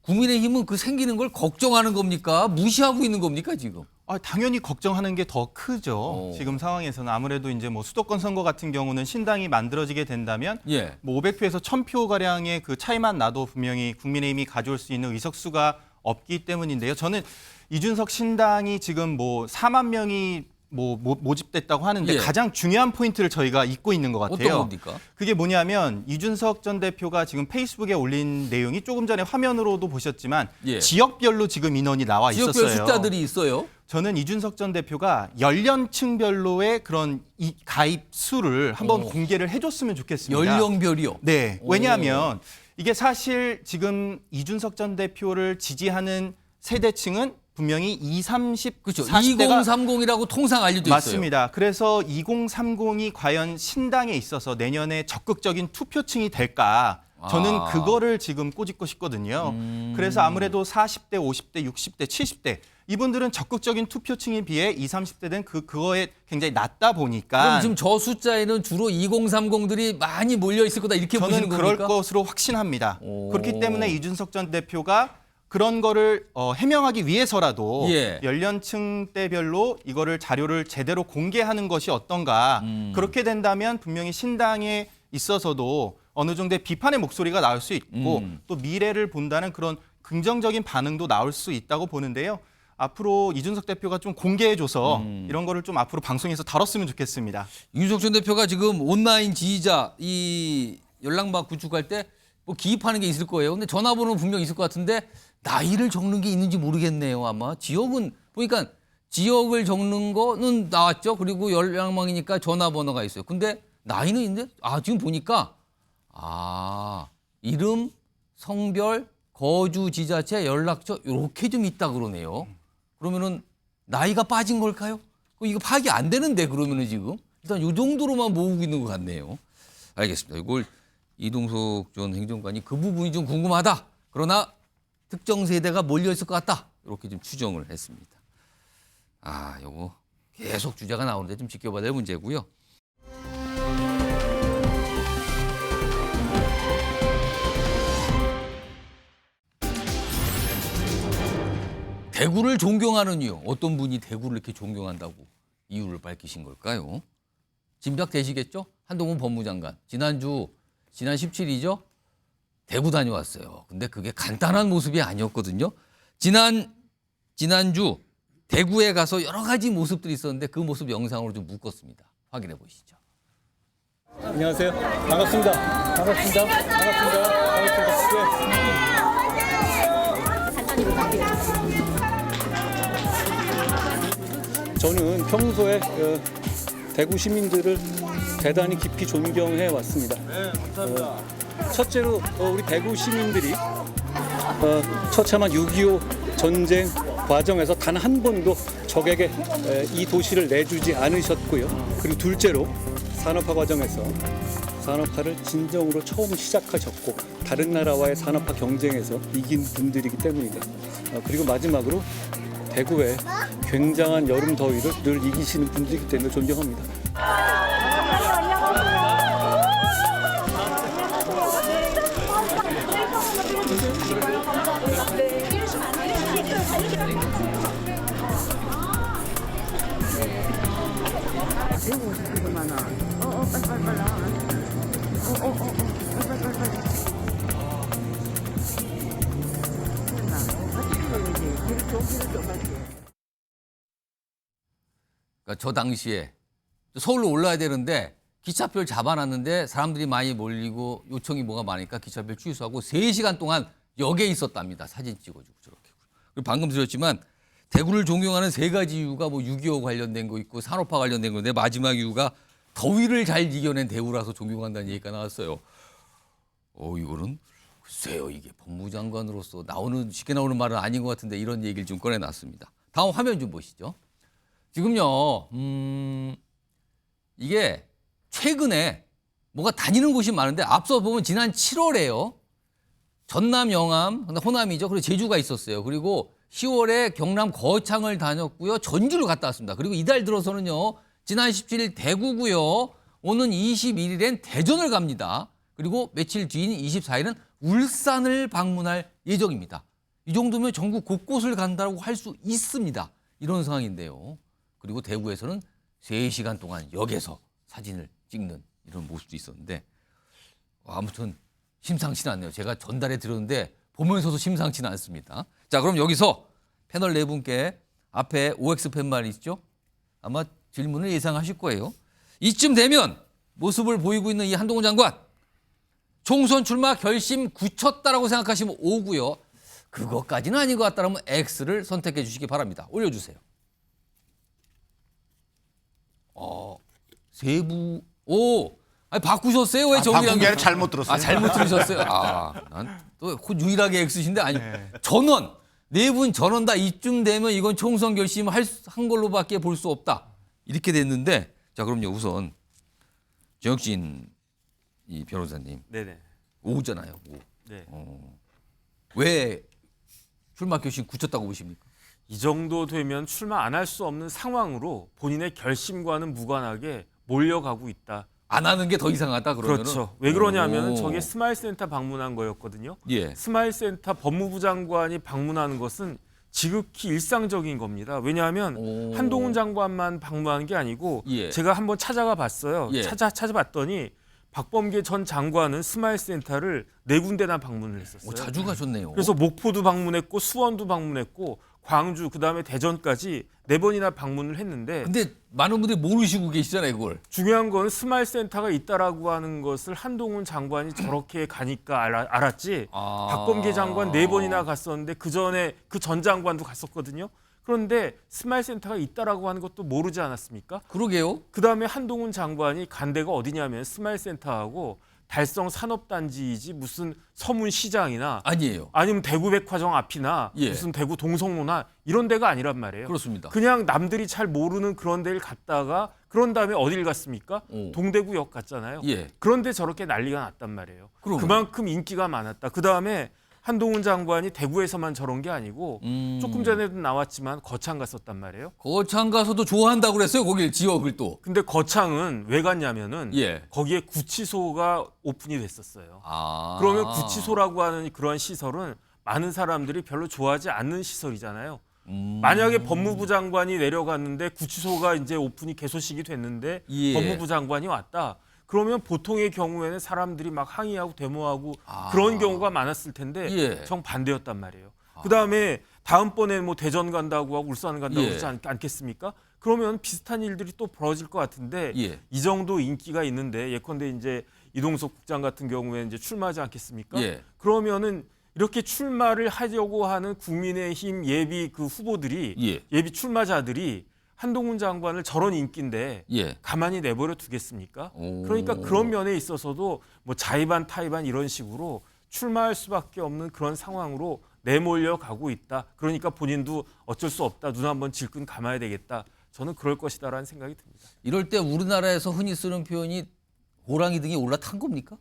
국민의힘은 그 생기는 걸 걱정하는 겁니까? 무시하고 있는 겁니까 지금? 당연히 걱정하는 게 더 크죠. 지금 상황에서는 아무래도 이제 뭐 수도권 선거 같은 경우는 신당이 만들어지게 된다면 뭐 500표에서 1000표 가량의 그 차이만 나도 분명히 국민의힘이 가져올 수 있는 의석수가 없기 때문인데요. 저는 이준석 신당이 지금 뭐 4만 명이 모집됐다고 하는데 예. 가장 중요한 포인트를 저희가 잊고 있는 것 같아요. 어떤 겁니까? 그게 뭐냐면 이준석 전 대표가 지금 페이스북에 올린 내용이 조금 전에 화면으로도 보셨지만 예. 지역별로 지금 인원이 나와 지역별 있었어요. 숫자들이 있어요. 저는 이준석 전 대표가 연령층별로의 그런 이 가입 수를 한번 공개를 해줬으면 좋겠습니다. 연령별이요. 네. 왜냐하면 이게 사실 지금 이준석 전 대표를 지지하는 세대층은 분명히 20, 30, 그렇죠. 40대가 2030이라고 통상 알려져 있어요. 맞습니다. 그래서 2030이 과연 신당에 있어서 내년에 적극적인 투표층이 될까? 저는 그거를 지금 꼬집고 싶거든요. 그래서 아무래도 40대, 50대, 60대, 70대 이분들은 적극적인 투표층에 비해 20, 30대는 그거에 굉장히 낮다 보니까 그럼 지금 저 숫자에는 주로 2030들이 많이 몰려 있을 거다 이렇게 보시는 저는 겁니까? 그럴 것으로 확신합니다. 오. 그렇기 때문에 이준석 전 대표가 그런 거를 해명하기 위해서라도 예. 연령층대별로 이거를 자료를 제대로 공개하는 것이 어떤가. 그렇게 된다면 분명히 신당에 있어서도 어느 정도의 비판의 목소리가 나올 수 있고 또 미래를 본다는 그런 긍정적인 반응도 나올 수 있다고 보는데요. 앞으로 이준석 대표가 좀 공개해줘서 이런 거를 좀 앞으로 방송에서 다뤘으면 좋겠습니다. 이준석 전 대표가 지금 온라인 지지자 이 연락망 구축할 때 뭐 기입하는 게 있을 거예요. 근데 전화번호는 분명 있을 것 같은데 나이를 적는 게 있는지 모르겠네요. 아마 지역은 보니까 지역을 적는 거는 나왔죠. 그리고 연락망이니까 전화번호가 있어요. 근데 나이는 있는데 지금 보니까 이름, 성별, 거주 지자체, 연락처 이렇게 좀 있다 그러네요. 그러면은 나이가 빠진 걸까요? 이거 파악이 안 되는데 그러면은 지금 일단 이 정도로만 모으고 있는 것 같네요. 알겠습니다. 이걸 이동석 전 행정관이 그 부분이 좀 궁금하다. 그러나 특정 세대가 몰려 있을 것 같다. 이렇게 좀 추정을 했습니다. 요거 계속 주제가 나오는데 좀 지켜봐야 될 문제고요. 대구를 존경하는 이유. 어떤 분이 대구를 이렇게 존경한다고 이유를 밝히신 걸까요? 짐작되시겠죠? 한동훈 법무장관. 지난 17일이죠? 대구 다녀왔어요. 근데 그게 간단한 모습이 아니었거든요. 지난주 대구에 가서 여러 가지 모습들이 있었는데 그 모습 영상으로 좀 묶었습니다. 확인해 보시죠. 안녕하세요. 반갑습니다. 반갑습니다. 저는 평소에 대구 시민들을 대단히 깊이 존경해 왔습니다. 네, 감사합니다. 첫째로 우리 대구 시민들이 처참한 6.25 전쟁 과정에서 단 한 번도 적에게 이 도시를 내주지 않으셨고요. 그리고 둘째로 산업화 과정에서 산업화를 진정으로 처음 시작하셨고 다른 나라와의 산업화 경쟁에서 이긴 분들이기 때문이다. 그리고 마지막으로 대구의 굉장한 여름 더위를 늘 이기시는 분들이기 때문에 존경합니다. 그러니까 저 당시에 서울로 올라야 되는데 기차표를 잡아놨는데 사람들이 많이 몰리고 요청이 뭐가 많으니까 기차표를 취소하고 3시간 동안 역에 있었답니다. 사진 찍어주고 저렇게. 그리고 방금 드렸지만 대구를 존경하는 3가지 이유가 뭐 6.25 관련된 거 있고 산업화 관련된 건데 마지막 이유가 더위를 잘 이겨낸 대구라서 존경한다는 얘기가 나왔어요. 이거는 글쎄요. 이게 법무장관으로서 쉽게 나오는 말은 아닌 것 같은데 이런 얘기를 좀 꺼내놨습니다. 다음 화면 좀 보시죠. 지금요, 이게 최근에 뭐가 다니는 곳이 많은데 앞서 보면 지난 7월에요. 전남 영암, 호남이죠. 그리고 제주가 있었어요. 그리고 10월에 경남 거창을 다녔고요. 전주를 갔다 왔습니다. 그리고 이달 들어서는요. 지난 17일 대구고요. 오는 21일엔 대전을 갑니다. 그리고 며칠 뒤인 24일은 울산을 방문할 예정입니다. 이 정도면 전국 곳곳을 간다고 할 수 있습니다. 이런 상황인데요. 그리고 대구에서는 3시간 동안 역에서 사진을 찍는 이런 모습도 있었는데 아무튼 심상치 않네요. 제가 전달해 드렸는데 보면서도 심상치는 않습니다. 자, 그럼 여기서 패널 네 분께 앞에 OX 팻말 있죠? 아마 질문을 예상하실 거예요. 이쯤 되면 모습을 보이고 있는 이 한동훈 장관 총선 출마 결심 굳혔다라고 생각하시면 O고요. 그것까지는 아닌 것 같다면 X를 선택해 주시기 바랍니다. 올려주세요. 세부 아니 바꾸셨어요? 왜 정의랑 바꾼 게 아니라 잘못 들었어요. 잘못 들으셨어요. 난 또 유일하게 X신데 아니 전원 네 분 전원 다 이쯤 되면 이건 총선 결심 한 걸로밖에 볼 수 없다. 이렇게 됐는데 자 그럼요 우선 정혁진 이 변호사님 네네. 오잖아요. 오. 네. 왜 출마 결심 굳혔다고 보십니까? 이 정도 되면 출마 안 할 수 없는 상황으로 본인의 결심과는 무관하게 몰려가고 있다. 안 하는 게 더 이상하다 그러면은. 그렇죠. 왜 그러냐면은 오. 저게 스마일센터 방문한 거였거든요. 예. 스마일센터 법무부 장관이 방문하는 것은 지극히 일상적인 겁니다. 왜냐하면 오. 한동훈 장관만 방문한 게 아니고 예. 제가 한번 찾아가 봤어요. 예. 찾아봤더니 박범계 전 장관은 스마일센터를 4군데나 방문을 했었어요. 자주 가셨네요. 그래서 목포도 방문했고 수원도 방문했고 광주 그다음에 대전까지 4번이나 방문을 했는데 근데 많은 분들이 모르시고 계시잖아요, 그걸. 중요한 건 스마일센터가 있다라고 하는 것을 한동훈 장관이 저렇게 가니까 알았지. 박범계 장관 4번이나 갔었는데 그 전에 그 전 장관도 갔었거든요. 그런데 스마일센터가 있다라고 하는 것도 모르지 않았습니까? 그러게요. 그다음에 한동훈 장관이 간 데가 어디냐면 스마일센터하고 달성 산업단지이지 무슨 서문시장이나 아니에요. 아니면 대구백화점 앞이나 예. 무슨 대구 동성로나 이런 데가 아니란 말이에요. 그렇습니다. 그냥 남들이 잘 모르는 그런 데를 갔다가 그런 다음에 어딜 갔습니까? 오. 동대구역 갔잖아요. 예. 그런데 저렇게 난리가 났단 말이에요. 그러면. 그만큼 인기가 많았다. 그다음에 한동훈 장관이 대구에서만 저런 게 아니고 조금 전에도 나왔지만 거창 갔었단 말이에요. 거창 가서도 좋아한다고 그랬어요, 거길 지역을 또. 근데 거창은 왜 갔냐면은 예. 거기에 구치소가 오픈이 됐었어요. 아. 그러면 구치소라고 하는 그러한 시설은 많은 사람들이 별로 좋아하지 않는 시설이잖아요. 만약에 법무부 장관이 내려갔는데 구치소가 이제 오픈이 개소식이 됐는데 예. 법무부 장관이 왔다. 그러면 보통의 경우에는 사람들이 막 항의하고 데모하고 그런 경우가 많았을 텐데 예. 정반대였단 말이에요. 그다음에 다음번에 뭐 대전 간다고 하고 울산 간다고 예. 그러지 않겠습니까? 그러면 비슷한 일들이 또 벌어질 것 같은데 예. 이 정도 인기가 있는데 예컨대 이제 이동석 국장 같은 경우에 이제 출마하지 않겠습니까? 예. 그러면은 이렇게 출마를 하려고 하는 국민의힘 예비 그 후보들이 예. 예비 출마자들이 한동훈 장관을 저런 인기인데 예. 가만히 내버려 두겠습니까? 오. 그러니까 그런 면에 있어서도 뭐 자의반 타의반 이런 식으로 출마할 수밖에 없는 그런 상황으로 내몰려 가고 있다. 그러니까 본인도 어쩔 수 없다. 눈 한번 질끈 감아야 되겠다. 저는 그럴 것이다라는 생각이 듭니다. 이럴 때 우리나라에서 흔히 쓰는 표현이 호랑이 등에 올라탄 겁니까?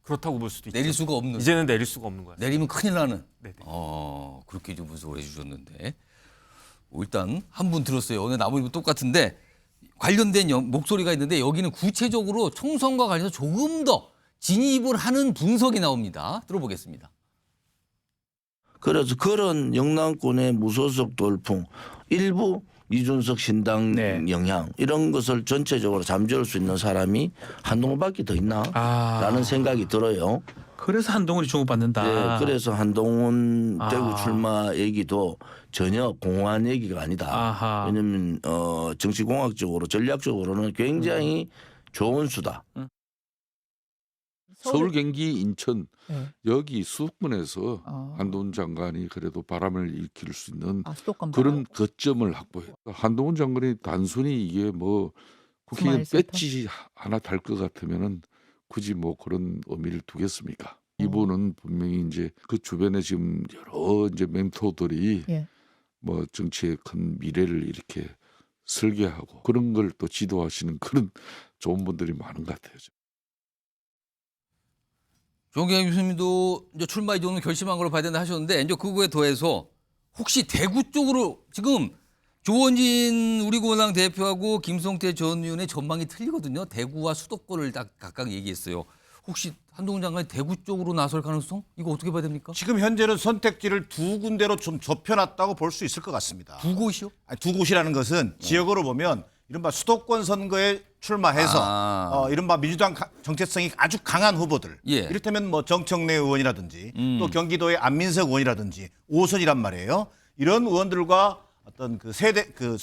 그렇다고 볼 수도 있죠. 내릴 수가 없는. 이제는 내릴 수가 없는 거예요. 내리면 큰일 나는. 네네. 그렇게 좀 분석을 해주셨는데 일단 한 분 들었어요. 오늘 나머지 분 똑같은데 관련된 목소리가 있는데 여기는 구체적으로 총선과 관련해서 조금 더 진입을 하는 분석이 나옵니다. 들어보겠습니다. 그래서 그런 영남권의 무소속 돌풍 일부 이준석 신당 영향 이런 것을 전체적으로 잠재울 수 있는 사람이 한동훈밖에 더 있나라는 생각이 들어요. 그래서 한동훈이 주목받는다. 네, 그래서 한동훈 대구 출마 얘기도 전혀 공허한 얘기가 아니다. 아하. 왜냐하면 정치공학적으로 전략적으로는 굉장히 좋은 수다. 서울, 경기, 인천 여기 수도권에서 한동훈 장관이 그래도 바람을 일으킬 수 있는 그런 거점을 확보해. 한동훈 장관이 단순히 이게 뭐 국회의원 배지 하나 달 것 같으면은 굳이 뭐 그런 의미를 두겠습니까? 이분은 분명히 이제 그 주변에 지금 여러 이제 멘토들이 뭐 정치의 큰 미래를 이렇게 설계하고 그런 걸 또 지도하시는 그런 좋은 분들이 많은 것 같아요. 조은경 교수님도 이제 출마 이전을 결심한 걸로 봐야 된다 하셨는데 이제 그거에 더해서 혹시 대구 쪽으로 지금 조원진 우리공화당 대표하고 김성태 전 의원의 전망이 틀리거든요. 대구와 수도권을 다 각각 얘기했어요. 혹시 한동훈 장관이 대구 쪽으로 나설 가능성? 이거 어떻게 봐야 됩니까? 지금 현재는 선택지를 두 군데로 좀 좁혀놨다고 볼 수 있을 것 같습니다. 두 곳이요? 아니, 두 곳이라는 것은 지역으로 보면 이른바 수도권 선거에 출마해서 이른바 민주당 정체성이 아주 강한 후보들, 예. 이를테면 뭐 정청래 의원이라든지 또 경기도의 안민석 의원이라든지 5선이란 말이에요. 이런 의원들과 어떤 그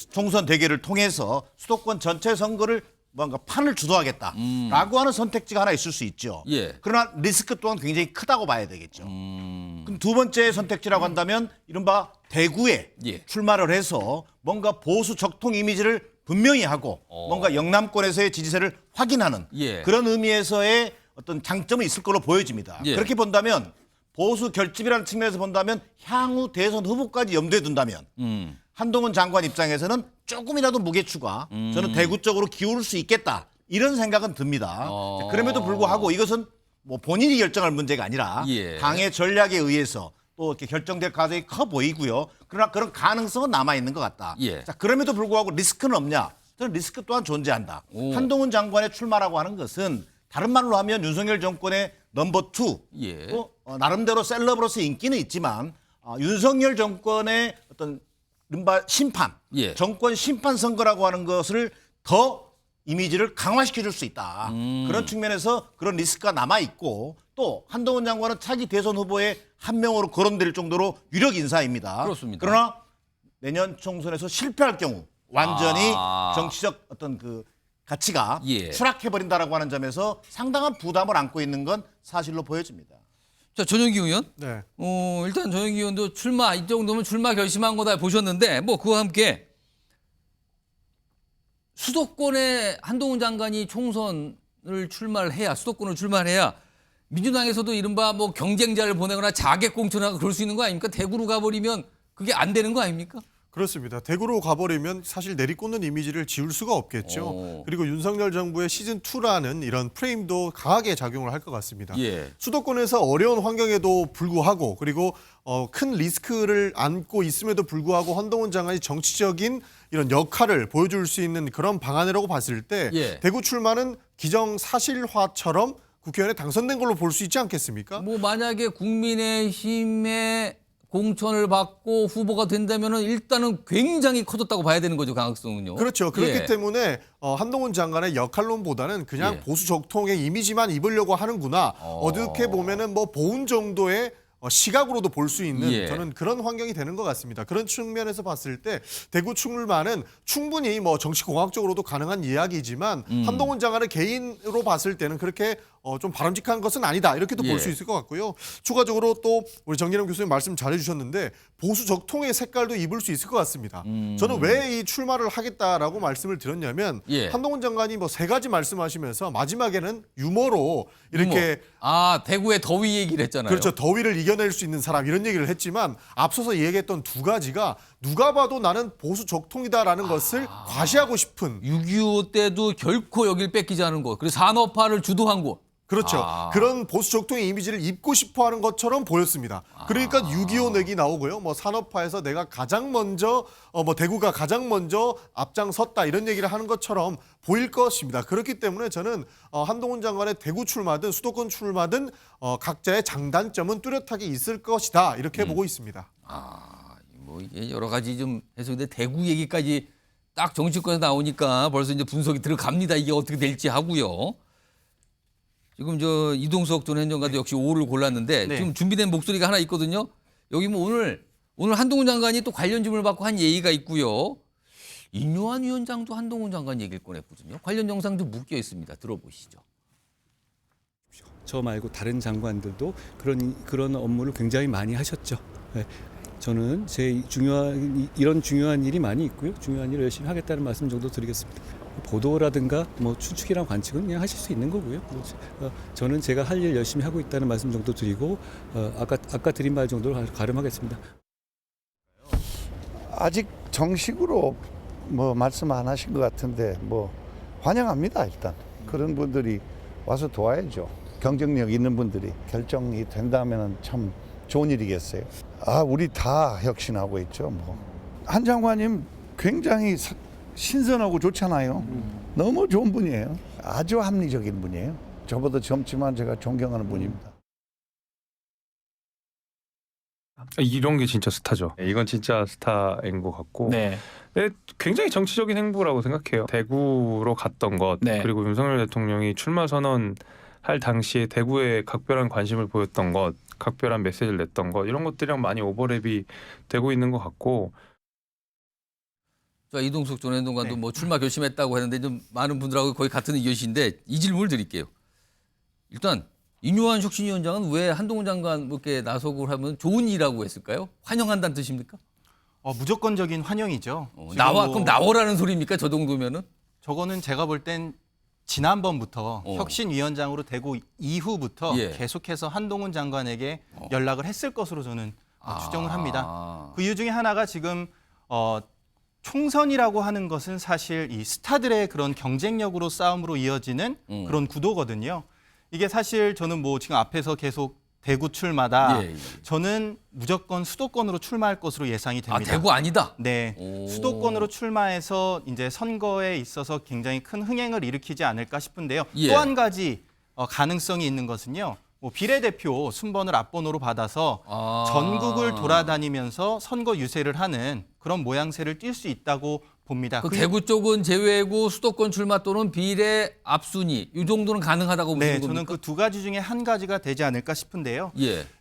총선 대결을 통해서 수도권 전체 선거를 뭔가 판을 주도하겠다라고 하는 선택지가 하나 있을 수 있죠. 예. 그러나 리스크 또한 굉장히 크다고 봐야 되겠죠. 그럼 두 번째 선택지라고 한다면 이른바 대구에 출마를 해서 뭔가 보수 적통 이미지를 분명히 하고 뭔가 영남권에서의 지지세를 확인하는 그런 의미에서의 어떤 장점이 있을 걸로 보여집니다. 그렇게 본다면 보수 결집이라는 측면에서 본다면 향후 대선 후보까지 염두에 둔다면 한동훈 장관 입장에서는 조금이라도 무게 추가 저는 대구 쪽으로 기울을 수 있겠다 이런 생각은 듭니다. 그럼에도 불구하고 이것은 뭐 본인이 결정할 문제가 아니라 당의 전략에 의해서 또 이렇게 결정될 가능성이 커 보이고요. 그러나 그런 가능성은 남아 있는 것 같다. 자, 그럼에도 불구하고 리스크는 없냐? 저는 리스크 또한 존재한다. 한동훈 장관의 출마라고 하는 것은 다른 말로 하면 윤석열 정권의 넘버 2, 또 나름대로 셀럽으로서 인기는 있지만 윤석열 정권의 어떤 이른바 심판, 정권 심판 선거라고 하는 것을 더 이미지를 강화시켜 줄 수 있다. 그런 측면에서 그런 리스크가 남아 있고 또 한동훈 장관은 차기 대선 후보의 한 명으로 거론될 정도로 유력 인사입니다. 그렇습니다. 그러나 내년 총선에서 실패할 경우 완전히 정치적 어떤 그 가치가 추락해 버린다라고 하는 점에서 상당한 부담을 안고 있는 건 사실로 보여집니다. 자, 전용기 의원. 네. 일단 전용기 의원도 이 정도면 출마 결심한 거다 보셨는데 뭐 그와 함께 수도권에 한동훈 장관이 총선을 출마를 해야 수도권을 출마를 해야 민주당에서도 이른바 뭐 경쟁자를 보내거나 자객 공천하고 그럴 수 있는 거 아닙니까? 대구로 가버리면 그게 안 되는 거 아닙니까? 그렇습니다. 대구로 가버리면 사실 내리꽂는 이미지를 지울 수가 없겠죠. 그리고 윤석열 정부의 시즌2라는 이런 프레임도 강하게 작용을 할 것 같습니다. 수도권에서 어려운 환경에도 불구하고 그리고 큰 리스크를 안고 있음에도 불구하고 한동훈 장관이 정치적인 이런 역할을 보여줄 수 있는 그런 방안이라고 봤을 때 대구 출마는 기정사실화처럼 국회의원에 당선된 걸로 볼 수 있지 않겠습니까? 뭐 만약에 국민의힘의 공천을 받고 후보가 된다면은 일단은 굉장히 커졌다고 봐야 되는 거죠, 가능성은요. 그렇죠. 그렇기 때문에 한동훈 장관의 역할론보다는 그냥 보수 적통의 이미지만 입으려고 하는구나. 어떻게 보면은 뭐 보훈 정도의 시각으로도 볼 수 있는 저는 그런 환경이 되는 것 같습니다. 그런 측면에서 봤을 때 대구 출마는 충분히 뭐 정치공학적으로도 가능한 이야기지만 한동훈 장관의 개인으로 봤을 때는 그렇게 좀 바람직한 것은 아니다 이렇게도 볼 수 있을 것 같고요. 추가적으로 또 우리 정기남 교수님 말씀 잘해주셨는데 보수 적통의 색깔도 입을 수 있을 것 같습니다. 저는 왜 이 출마를 하겠다라고 말씀을 드렸냐면 한동훈 장관이 뭐 3가지 말씀하시면서 마지막에는 유머로 이렇게 대구의 더위 얘기를 했잖아요. 그렇죠. 더위를 이겨낼 수 있는 사람 이런 얘기를 했지만 앞서서 얘기했던 2가지가 누가 봐도 나는 보수 적통이다라는 것을 과시하고 싶은 6.25 때도 결코 여길 뺏기지 않은 곳 그리고 산업화를 주도한 곳 그렇죠. 그런 보수 적통의 이미지를 입고 싶어하는 것처럼 보였습니다. 그러니까 6.25 내기 나오고요. 뭐 산업화에서 내가 가장 먼저 뭐 대구가 가장 먼저 앞장섰다 이런 얘기를 하는 것처럼 보일 것입니다. 그렇기 때문에 저는 한동훈 장관의 대구 출마든 수도권 출마든 각자의 장단점은 뚜렷하게 있을 것이다 이렇게 보고 있습니다. 뭐 이게 여러 가지 좀 해석인데 대구 얘기까지 딱 정치권에서 나오니까 벌써 이제 분석이 들어갑니다. 이게 어떻게 될지 하고요. 지금 저 이동석 전 행정관도 역시 5를 골랐는데 지금 준비된 목소리가 하나 있거든요. 여기 뭐 오늘 한동훈 장관이 또 관련 질문을 받고 한 얘기가 있고요. 인요한 위원장도 한동훈 장관 얘기를 꺼냈거든요. 관련 영상도 묶여 있습니다. 들어보시죠. 저 말고 다른 장관들도 그런 업무를 굉장히 많이 하셨죠. 네. 저는 이런 중요한 일이 많이 있고요. 중요한 일을 열심히 하겠다는 말씀 정도 드리겠습니다. 보도라든가 뭐 추측이랑 관측은 그냥 하실 수 있는 거고요. 저는 제가 할 일 열심히 하고 있다는 말씀 정도 드리고 아까 드린 말 정도로 가름하겠습니다. 아직 정식으로 뭐 말씀 안 하신 것 같은데 뭐 환영합니다. 일단 그런 분들이 와서 도와야죠. 경쟁력 있는 분들이 결정이 된다면 참 좋은 일이겠어요. 우리 다 혁신하고 있죠. 뭐 한 장관님 굉장히 신선하고 좋잖아요. 너무 좋은 분이에요. 아주 합리적인 분이에요. 저보다 젊지만 제가 존경하는 분입니다. 이런 게 진짜 스타죠. 이건 진짜 스타인 것 같고 네, 굉장히 정치적인 행보라고 생각해요. 대구로 갔던 것, 네. 그리고 윤석열 대통령이 출마 선언할 당시에 대구에 각별한 관심을 보였던 것, 각별한 메시지를 냈던 것, 이런 것들이랑 많이 오버랩이 되고 있는 것 같고. 자, 이동숙 전 행동관도 뭐 출마 결심했다고 하는데 좀 많은 분들하고 거의 같은 의견이신데 이 질문을 드릴게요. 일단 인요한 혁신위원장은 왜 한동훈 장관 이렇게 나서고 하면 좋은 일이라고 했을까요? 환영한다는 뜻입니까? 무조건적인 환영이죠. 그럼 나오라는 소리입니까? 저 정도면은? 저거는 제가 볼 땐 지난번부터 혁신위원장으로 되고 이후부터 계속해서 한동훈 장관에게 연락을 했을 것으로 저는 추정을 합니다. 그 이유 중에 하나가 지금 총선이라고 하는 것은 사실 이 스타들의 그런 경쟁력으로 싸움으로 이어지는 그런 구도거든요. 이게 사실 저는 뭐 지금 앞에서 계속 대구 출마다 저는 무조건 수도권으로 출마할 것으로 예상이 됩니다. 대구 아니다? 네. 수도권으로 출마해서 이제 선거에 있어서 굉장히 큰 흥행을 일으키지 않을까 싶은데요. 또 한 가지 가능성이 있는 것은요. 뭐 비례대표 순번을 앞번호로 받아서 전국을 돌아다니면서 선거 유세를 하는 그런 모양새를 띌 수 있다고 봅니다. 그 대구 쪽은 제외고 수도권 출마 또는 비례 앞순위 이 정도는 가능하다고 보시는 겁니까? 저는 그 두 가지 중에 한 가지가 되지 않을까 싶은데요.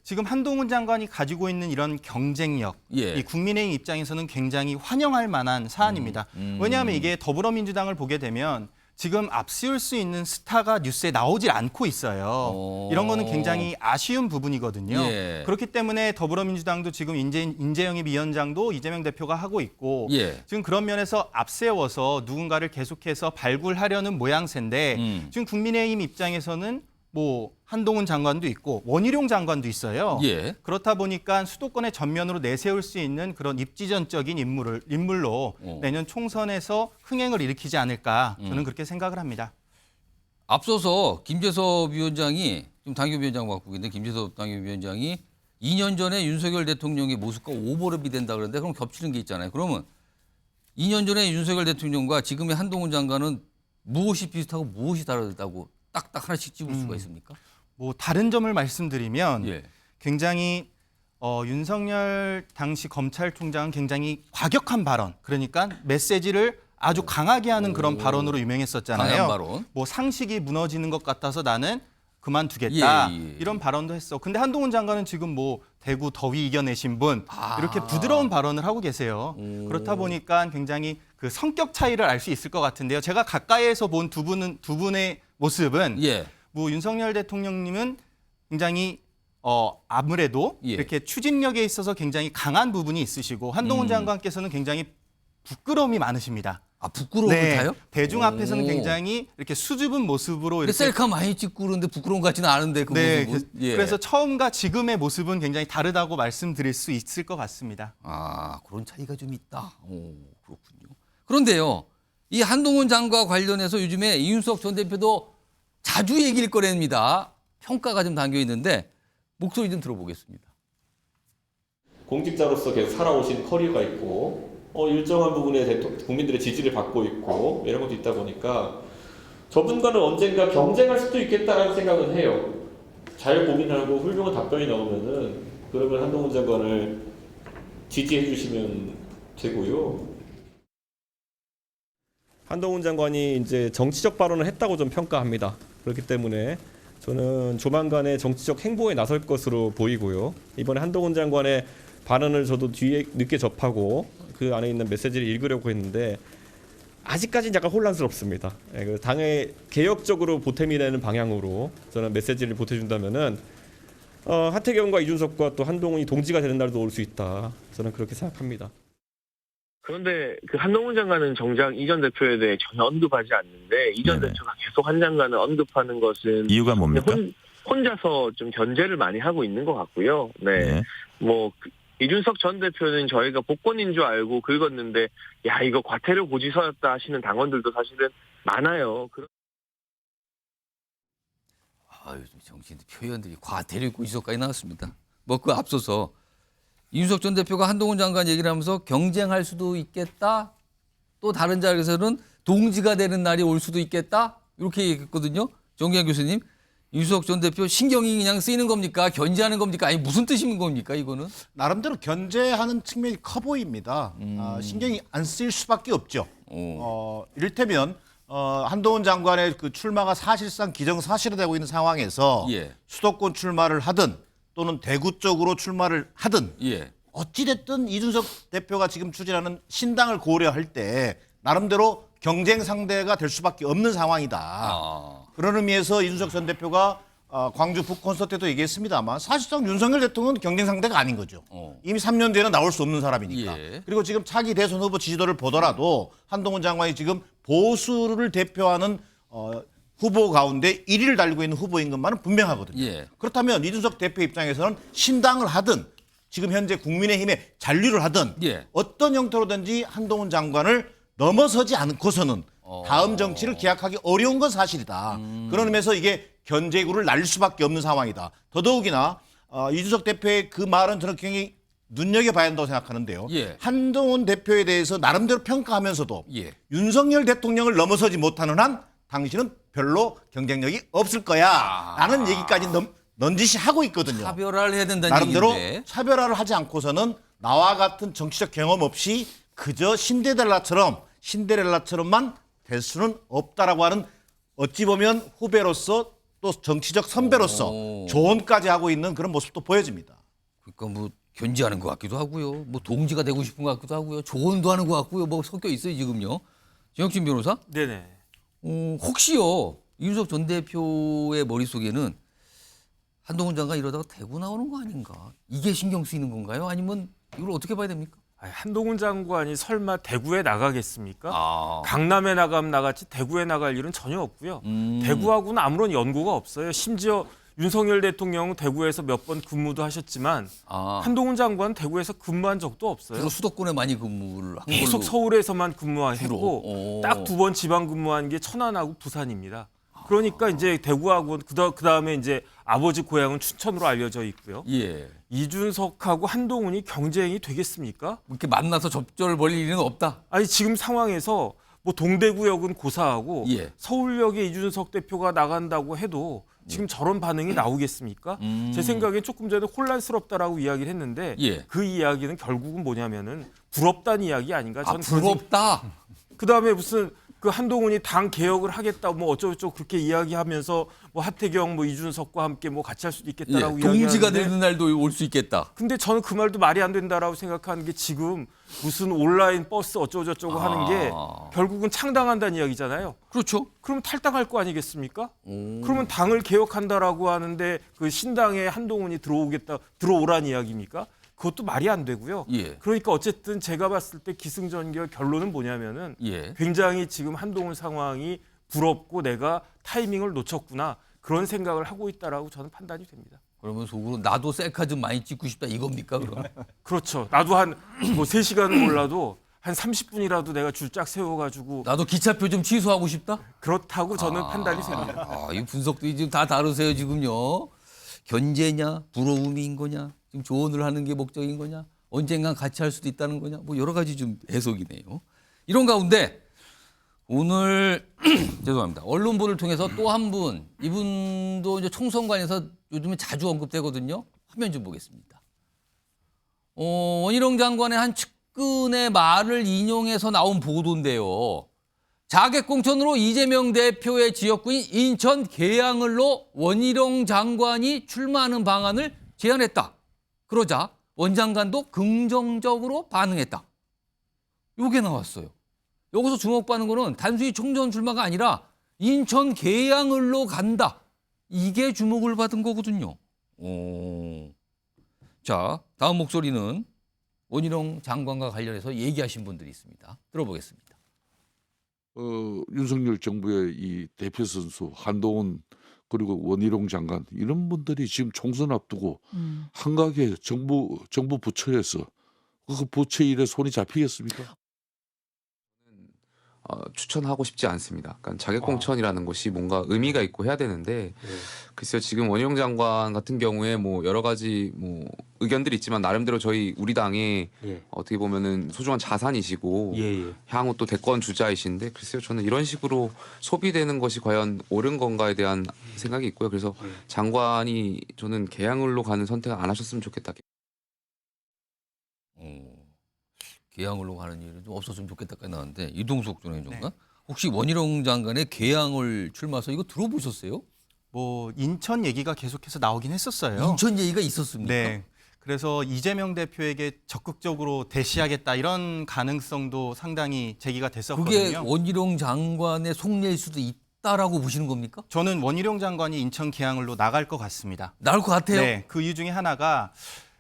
지금 한동훈 장관이 가지고 있는 이런 경쟁력, 이 국민의힘 입장에서는 굉장히 환영할 만한 사안입니다. 왜냐하면 이게 더불어민주당을 보게 되면 지금 앞세울 수 있는 스타가 뉴스에 나오질 않고 있어요. 이런 거는 굉장히 아쉬운 부분이거든요. 그렇기 때문에 더불어민주당도 지금 인재영입 위원장도 이재명 대표가 하고 있고 지금 그런 면에서 앞세워서 누군가를 계속해서 발굴하려는 모양새인데 지금 국민의힘 입장에서는 뭐 한동훈 장관도 있고 원희룡 장관도 있어요. 그렇다 보니까 수도권의 전면으로 내세울 수 있는 그런 입지전적인 인물로 내년 총선에서 흥행을 일으키지 않을까 저는 그렇게 생각을 합니다. 앞서서 김재섭 위원장이 지금 당협위원장 맡고 있는데 김재섭 당협위원장이 2년 전에 윤석열 대통령의 모습과 오버랩이 된다 그러는데 그럼 겹치는 게 있잖아요. 그러면 2년 전에 윤석열 대통령과 지금의 한동훈 장관은 무엇이 비슷하고 무엇이 다르다고 딱딱 하나씩 집을 수가 있습니까? 뭐 다른 점을 말씀드리면 굉장히 윤석열 당시 검찰총장은 굉장히 과격한 발언, 그러니까 메시지를 아주 강하게 하는 그런 발언으로 유명했었잖아요. 강한 발언. 뭐 상식이 무너지는 것 같아서 나는 그만두겠다 이런 발언도 했어. 근데 한동훈 장관은 지금 뭐 대구 더위 이겨내신 분 이렇게 부드러운 발언을 하고 계세요. 그렇다 보니까 굉장히 그 성격 차이를 알 수 있을 것 같은데요. 제가 가까이에서 본 두 분의 모습은 뭐 윤석열 대통령님은 굉장히 아무래도 이렇게 추진력에 있어서 굉장히 강한 부분이 있으시고 한동훈 장관께서는 굉장히 부끄러움이 많으십니다. 부끄러움을 타요? 대중 앞에서는 굉장히 이렇게 수줍은 모습으로 이렇게 셀카 많이 찍고 그러는데 부끄러움 같지는 않은데 그 모습은. 그래서 처음과 지금의 모습은 굉장히 다르다고 말씀드릴 수 있을 것 같습니다. 그런 차이가 좀 있다. 그렇군요. 그런데요, 이 한동훈 장관 관련해서 요즘에 이준석 전 대표도 자주 얘기를 꺼냅니다. 평가가 좀 담겨 있는데 목소리 좀 들어보겠습니다. 공직자로서 계속 살아오신 커리어가 있고 일정한 부분에 국민들의 지지를 받고 있고 이런 것도 있다 보니까 저분과는 언젠가 경쟁할 수도 있겠다라는 생각은 해요. 잘 고민하고 훌륭한 답변이 나오면은 그러면 한동훈 장관을 지지해 주시면 되고요. 한동훈 장관이 이제 정치적 발언을 했다고 좀 평가합니다. 그렇기 때문에 저는 조만간에 정치적 행보에 나설 것으로 보이고요. 이번에 한동훈 장관의 발언을 저도 뒤에 늦게 접하고 그 안에 있는 메시지를 읽으려고 했는데 아직까지는 약간 혼란스럽습니다. 당의 개혁적으로 보탬이 되는 방향으로 저는 메시지를 보태준다면은 하태경과 이준석과 또 한동훈이 동지가 되는 날도 올 수 있다. 저는 그렇게 생각합니다. 그런데 그 한동훈 장관은 정작 이 전 대표에 대해 전혀 언급하지 않는데 이 전 대표가 계속 한 장관을 언급하는 것은 이유가 뭡니까? 혼자서 좀 견제를 많이 하고 있는 것 같고요. 뭐 이준석 전 대표는 저희가 복권인 줄 알고 긁었는데 야 이거 과태료 고지서였다 하시는 당원들도 사실은 많아요. 요즘 정치인들 표현들이 과태료 고지서까지 나왔습니다. 뭐 그 앞서서 이준석 전 대표가 한동훈 장관 얘기를 하면서 경쟁할 수도 있겠다. 또 다른 자리에서는 동지가 되는 날이 올 수도 있겠다. 이렇게 얘기했거든요. 정기환 교수님. 이준석 전 대표 신경이 그냥 쓰이는 겁니까? 견제하는 겁니까? 아니 무슨 뜻인 겁니까 이거는? 나름대로 견제하는 측면이 커 보입니다. 신경이 안 쓰일 수밖에 없죠. 이를테면 한동훈 장관의 그 출마가 사실상 기정사실화되고 있는 상황에서 수도권 출마를 하든 또는 대구 쪽으로 출마를 하든 어찌됐든 이준석 대표가 지금 추진하는 신당을 고려할 때 나름대로 경쟁 상대가 될 수밖에 없는 상황이다. 그런 의미에서 이준석 전 대표가 광주 북콘서트 때도 얘기했습니다만 사실상 윤석열 대통령은 경쟁 상대가 아닌 거죠. 이미 3년 뒤에는 나올 수 없는 사람이니까. 그리고 지금 차기 대선 후보 지지도를 보더라도 한동훈 장관이 지금 보수를 대표하는 후보 가운데 1위를 달리고 있는 후보인 것만은 분명하거든요. 그렇다면 이준석 대표 입장에서는 신당을 하든 지금 현재 국민의힘에 잔류를 하든 어떤 형태로든지 한동훈 장관을 넘어서지 않고서는 다음 정치를 기약하기 어려운 건 사실이다. 그런 의미에서 이게 견제구를 날릴 수밖에 없는 상황이다. 더더욱이나 이준석 대표의 그 말은 저는 굉장히 눈여겨봐야 한다고 생각하는데요. 한동훈 대표에 대해서 나름대로 평가하면서도 윤석열 대통령을 넘어서지 못하는 한 당신은 별로 경쟁력이 없을 거야 라는 얘기까지 넌지시 하고 있거든요. 차별화를 해야 된다는 나름대로 얘기인데. 차별화를 하지 않고서는 나와 같은 정치적 경험 없이 그저 신데렐라처럼만 될 수는 없다라고 하는 어찌 보면 후배로서 또 정치적 선배로서 조언까지 하고 있는 그런 모습도 보여집니다. 그러니까 뭐 견제하는 것 같기도 하고요. 뭐 동지가 되고 싶은 것 같기도 하고요. 조언도 하는 것 같고요. 뭐 섞여 있어요 지금요. 정혁진 변호사? 네네. 혹시요 이준석 전 대표의 머릿속에는 한동훈 장관 이러다가 대구 나오는 거 아닌가? 이게 신경 쓰이는 건가요? 아니면 이걸 어떻게 봐야 됩니까? 한동훈 장관이 설마 대구에 나가겠습니까? 강남에 나가면 나갔지 대구에 나갈 일은 전혀 없고요. 대구하고는 아무런 연고가 없어요. 심지어 윤석열 대통령은 대구에서 몇 번 근무도 하셨지만 한동훈 장관은 대구에서 근무한 적도 없어요. 주로 수도권에 많이 근무를 한 계속 걸로. 서울에서만 근무했고 딱 2번 지방 근무한 게 천안하고 부산입니다. 그러니까 이제 대구하고 그다음에 이제 아버지 고향은 춘천으로 알려져 있고요. 이준석하고 한동훈이 경쟁이 되겠습니까? 이렇게 만나서 접점을 벌일 일은 없다. 아니 지금 상황에서 뭐 동대구역은 고사하고 서울역에 이준석 대표가 나간다고 해도 지금 저런 반응이 나오겠습니까? 제 생각엔 조금 전에 혼란스럽다라고 이야기를 했는데 그 이야기는 결국은 뭐냐면은 부럽다는 이야기 아닌가? 저는 부럽다. 그다음에 무슨 그 한동훈이 당 개혁을 하겠다 뭐 어쩌고저쩌고 그렇게 이야기하면서 뭐 하태경 뭐 이준석과 함께 뭐 같이 할 수도 있겠다라고 동지가 이야기하는데 되는 날도 올 수 있겠다. 근데 저는 그 말도 말이 안 된다라고 생각하는 게 지금 무슨 온라인 버스 어쩌고저쩌고 하는 게 결국은 창당한다는 이야기잖아요. 그렇죠. 그러면 탈당할 거 아니겠습니까? 그러면 당을 개혁한다라고 하는데 그 신당에 한동훈이 들어오란 이야기입니까? 그것도 말이 안 되고요. 그러니까 어쨌든 제가 봤을 때 기승전결 결론은 뭐냐면은 굉장히 지금 한동훈 상황이 부럽고 내가 타이밍을 놓쳤구나 그런 생각을 하고 있다라고 저는 판단이 됩니다. 그러면 속으로 나도 셀카 좀 많이 찍고 싶다 이겁니까 그럼? 그렇죠. 나도 한 뭐 3시간은 몰라도 한 30분이라도 내가 줄 쫙 세워가지고 나도 기차표 좀 취소하고 싶다? 그렇다고 저는 판단이 됩니다. 이 분석도 지금 다 다르세요 지금요. 견제냐 부러움인 거냐 지금 조언을 하는 게 목적인 거냐 언젠간 같이 할 수도 있다는 거냐 뭐 여러 가지 좀 해석이네요. 이런 가운데 오늘 죄송합니다. 언론보를 통해서 또 한 분 이분도 이제 총선관에서 요즘에 자주 언급되거든요. 화면 좀 보겠습니다. 원희룡 장관의 한 측근의 말을 인용해서 나온 보도인데요. 자객공천으로 이재명 대표의 지역구인 인천 계양을로 원희룡 장관이 출마하는 방안을 제안했다. 그러자 원 장관도 긍정적으로 반응했다. 이게 나왔어요. 여기서 주목받는 거는 단순히 총선 출마가 아니라 인천 계양을로 간다. 이게 주목을 받은 거거든요. 자, 다음 목소리는 원희룡 장관과 관련해서 얘기하신 분들이 있습니다. 들어보겠습니다. 윤석열 정부의 이 대표 선수 한동훈 그리고 원희룡 장관 이런 분들이 지금 총선 앞두고 한가하게 정부 부처에서 그 부처 일에 손이 잡히겠습니까? 추천하고 싶지 않습니다. 그러니까 자객공천이라는 것이 뭔가 의미가 있고 해야 되는데 글쎄요 지금 원희룡 장관 같은 경우에 뭐 여러 가지 뭐 의견들이 있지만 나름대로 우리 당의 어떻게 보면은 소중한 자산이시고 향후 또 대권 주자이신데 글쎄요 저는 이런 식으로 소비되는 것이 과연 옳은 건가에 대한 생각이 있고요. 그래서 장관이 저는 개항을로 가는 선택을 안 하셨으면 좋겠다. 개항으로 가는 일은 좀 없었으면 좋겠다까지 나왔는데 이동숙 전 행정관 혹시 원희룡 장관의 개항을 출마해서 이거 들어보셨어요? 뭐 인천 얘기가 계속해서 나오긴 했었어요. 인천 얘기가 있었습니까? 네. 그래서 이재명 대표에게 적극적으로 대시하겠다 이런 가능성도 상당히 제기가 됐었거든요. 그게 원희룡 장관의 속내일 수도 있다라고 보시는 겁니까? 저는 원희룡 장관이 인천 개항을로 나갈 것 같습니다. 나올 것 같아요? 네. 그 이유 중에 하나가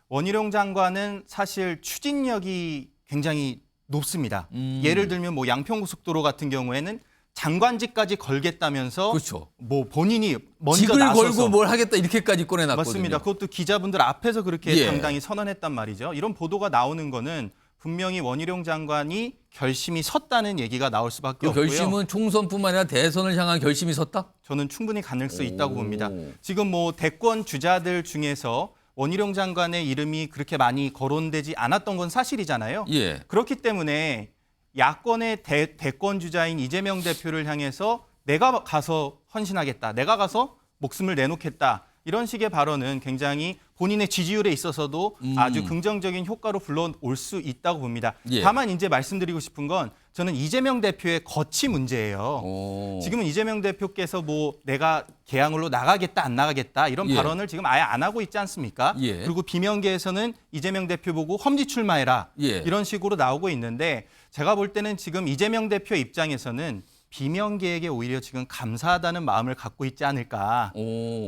원희룡 장관은 사실 추진력이 굉장히 높습니다. 예를 들면 뭐 양평고속도로 같은 경우에는 장관직까지 걸겠다면서 그렇죠. 뭐 본인이 먼저 직을 나서서 걸고 뭘 하겠다 이렇게까지 꺼내놨거든요. 맞습니다. 그것도 기자분들 앞에서 그렇게 당당히 선언했단 말이죠. 이런 보도가 나오는 거는 분명히 원희룡 장관이 결심이 섰다는 얘기가 나올 수밖에 없고요. 결심은 총선뿐만 아니라 대선을 향한 결심이 섰다? 저는 충분히 가능성이 있다고 봅니다. 지금 뭐 대권 주자들 중에서 원희룡 장관의 이름이 그렇게 많이 거론되지 않았던 건 사실이잖아요. 그렇기 때문에 야권의 대권 주자인 이재명 대표를 향해서 내가 가서 헌신하겠다, 내가 가서 목숨을 내놓겠다 이런 식의 발언은 굉장히 본인의 지지율에 있어서도 아주 긍정적인 효과로 불러올 수 있다고 봅니다. 다만 이제 말씀드리고 싶은 건 저는 이재명 대표의 거치 문제예요. 지금은 이재명 대표께서 뭐 내가 개항으로 나가겠다 안 나가겠다 이런 발언을 지금 아예 안 하고 있지 않습니까? 그리고 비명계에서는 이재명 대표 보고 험지 출마해라 이런 식으로 나오고 있는데 제가 볼 때는 지금 이재명 대표 입장에서는 비명계에게 오히려 지금 감사하다는 마음을 갖고 있지 않을까.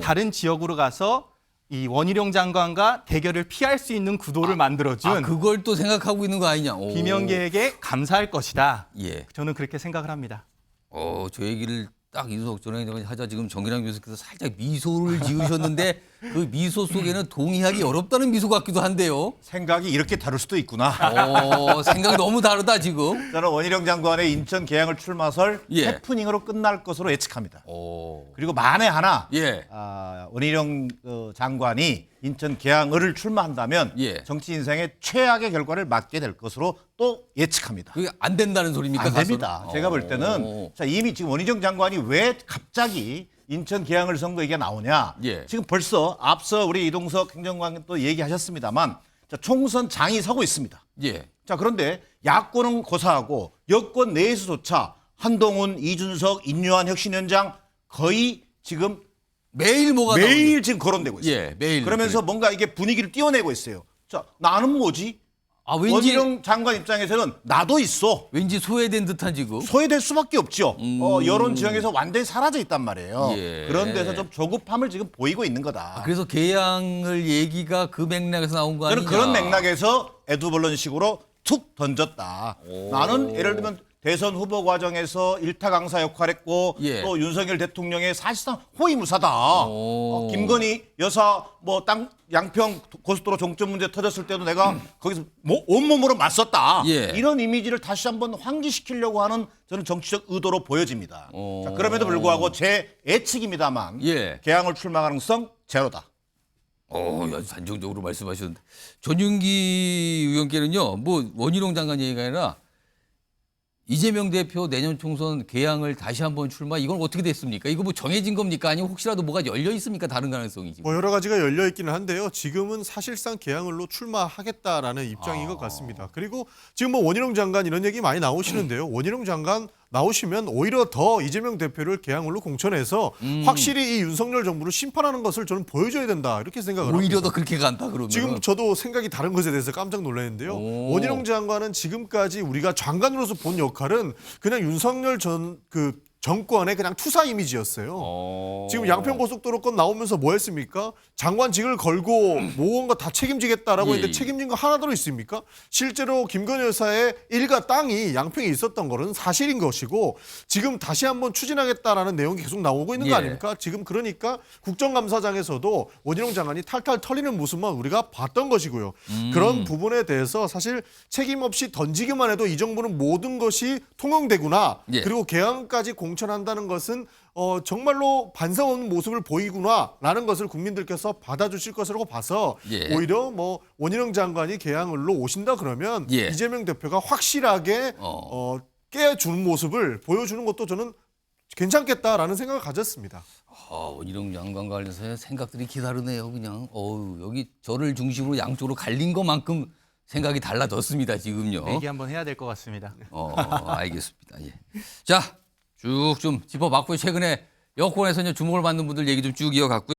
다른 지역으로 가서 이 원희룡 장관과 대결을 피할 수 있는 구도를 만들어준 그걸 또 생각하고 있는 거 아니냐. 비명계에게 감사할 것이다. 저는 그렇게 생각을 합니다. 저 얘기를 딱 이준석 전 행정관이 하자 지금 정기랑 교수께서 살짝 미소를 지으셨는데 그 미소 속에는 동의하기 어렵다는 미소 같기도 한데요. 생각이 이렇게 다를 수도 있구나. 생각 너무 다르다 지금. 저는 원희룡 장관의 인천 개항을 출마설 해프닝으로 끝날 것으로 예측합니다. 그리고 만에 하나 원희룡 장관이 인천 개항을 출마한다면 정치 인생의 최악의 결과를 맞게 될 것으로 또 예측합니다. 그게 안 된다는 소리입니까? 안 됩니다. 제가 볼 때는 이미 지금 원희룡 장관이 왜 갑자기 인천 개항을 선거 얘기가 나오냐. 지금 벌써 앞서 우리 이동석 행정관 또 얘기하셨습니다만 총선 장이 서고 있습니다. 자, 그런데 야권은 고사하고 여권 내에서조차 한동훈, 이준석, 인류한 혁신위원장 거의 지금 매일 지금 거론되고 있어요. 매일. 그러면서 뭔가 이게 분위기를 띄워내고 있어요. 자, 나는 뭐지? 원희룡 장관 입장에서는 나도 있어. 왠지 소외된 듯한 지금. 소외될 수밖에 없죠. 여론 지형에서 완전히 사라져 있단 말이에요. 그런 데서 좀 조급함을 지금 보이고 있는 거다. 그래서 개항을 얘기가 그 맥락에서 나온 거 아니냐. 저는 그런 맥락에서 에두벌런식으로 툭 던졌다. 나는 예를 들면 대선 후보 과정에서 일타 강사 역할했고 또 윤석열 대통령의 사실상 호위무사다. 김건희 여사 뭐 땅 양평 고속도로 종점 문제 터졌을 때도 내가 거기서 온몸으로 맞섰다. 이런 이미지를 다시 한번 환기시키려고 하는 저는 정치적 의도로 보여집니다. 자, 그럼에도 불구하고 제 예측입니다만 개항을 출마 가능성 제로다. 아주 단정적으로 말씀하셨는데 전윤기 의원께는요. 뭐 원희룡 장관 얘기가 아니라 이재명 대표 내년 총선 개항을 다시 한번 출마 이건 어떻게 됐습니까? 이거 뭐 정해진 겁니까? 아니면 혹시라도 뭐가 열려 있습니까? 다른 가능성이 지금. 뭐 여러 가지가 열려 있기는 한데요. 지금은 사실상 개항을로 출마하겠다라는 입장인 것 같습니다. 그리고 지금 뭐 원희룡 장관 이런 얘기 많이 나오시는데요. 원희룡 장관 나오시면 오히려 더 이재명 대표를 개항을로 공천해서 확실히 이 윤석열 정부를 심판하는 것을 저는 보여줘야 된다 이렇게 생각을 합니다. 오히려 더 그렇게 간다 그러면. 지금 저도 생각이 다른 것에 대해서 깜짝 놀랐는데요. 원희룡 장관은 지금까지 우리가 장관으로서 본 역할은 그냥 윤석열 정권의 그냥 투사 이미지였어요. 지금 양평고속도로건 나오면서 뭐 했습니까? 장관직을 걸고 무언가 다 책임지겠다라고 했는데 책임진 거 하나도 있습니까? 실제로 김건희 여사의 일가 땅이 양평에 있었던 거는 사실인 것이고 지금 다시 한번 추진하겠다라는 내용이 계속 나오고 있는 거 아닙니까? 지금 그러니까 국정감사장에서도 원희룡 장관이 탈탈 털리는 모습만 우리가 봤던 것이고요. 그런 부분에 대해서 사실 책임 없이 던지기만 해도 이 정부는 모든 것이 통용되구나. 그리고 개헌까지 공천한다는 것은 정말로 반성 없는 모습을 보이구나라는 것을 국민들께서 받아주실 것이라고 봐서 오히려 뭐 원희룡 장관이 개항을로 오신다 그러면 이재명 대표가 확실하게 깨주는 모습을 보여주는 것도 저는 괜찮겠다라는 생각을 가졌습니다. 원희룡 장관 관련해서 생각들이 기다르네요. 그냥 여기 저를 중심으로 양쪽으로 갈린 것만큼 생각이 달라졌습니다. 지금요. 얘기 한번 해야 될 것 같습니다. 알겠습니다. 예. 자, 쭉 좀 짚어봤고요. 최근에 여권에서 이제 주목을 받는 분들 얘기 좀 쭉 이어갔고요.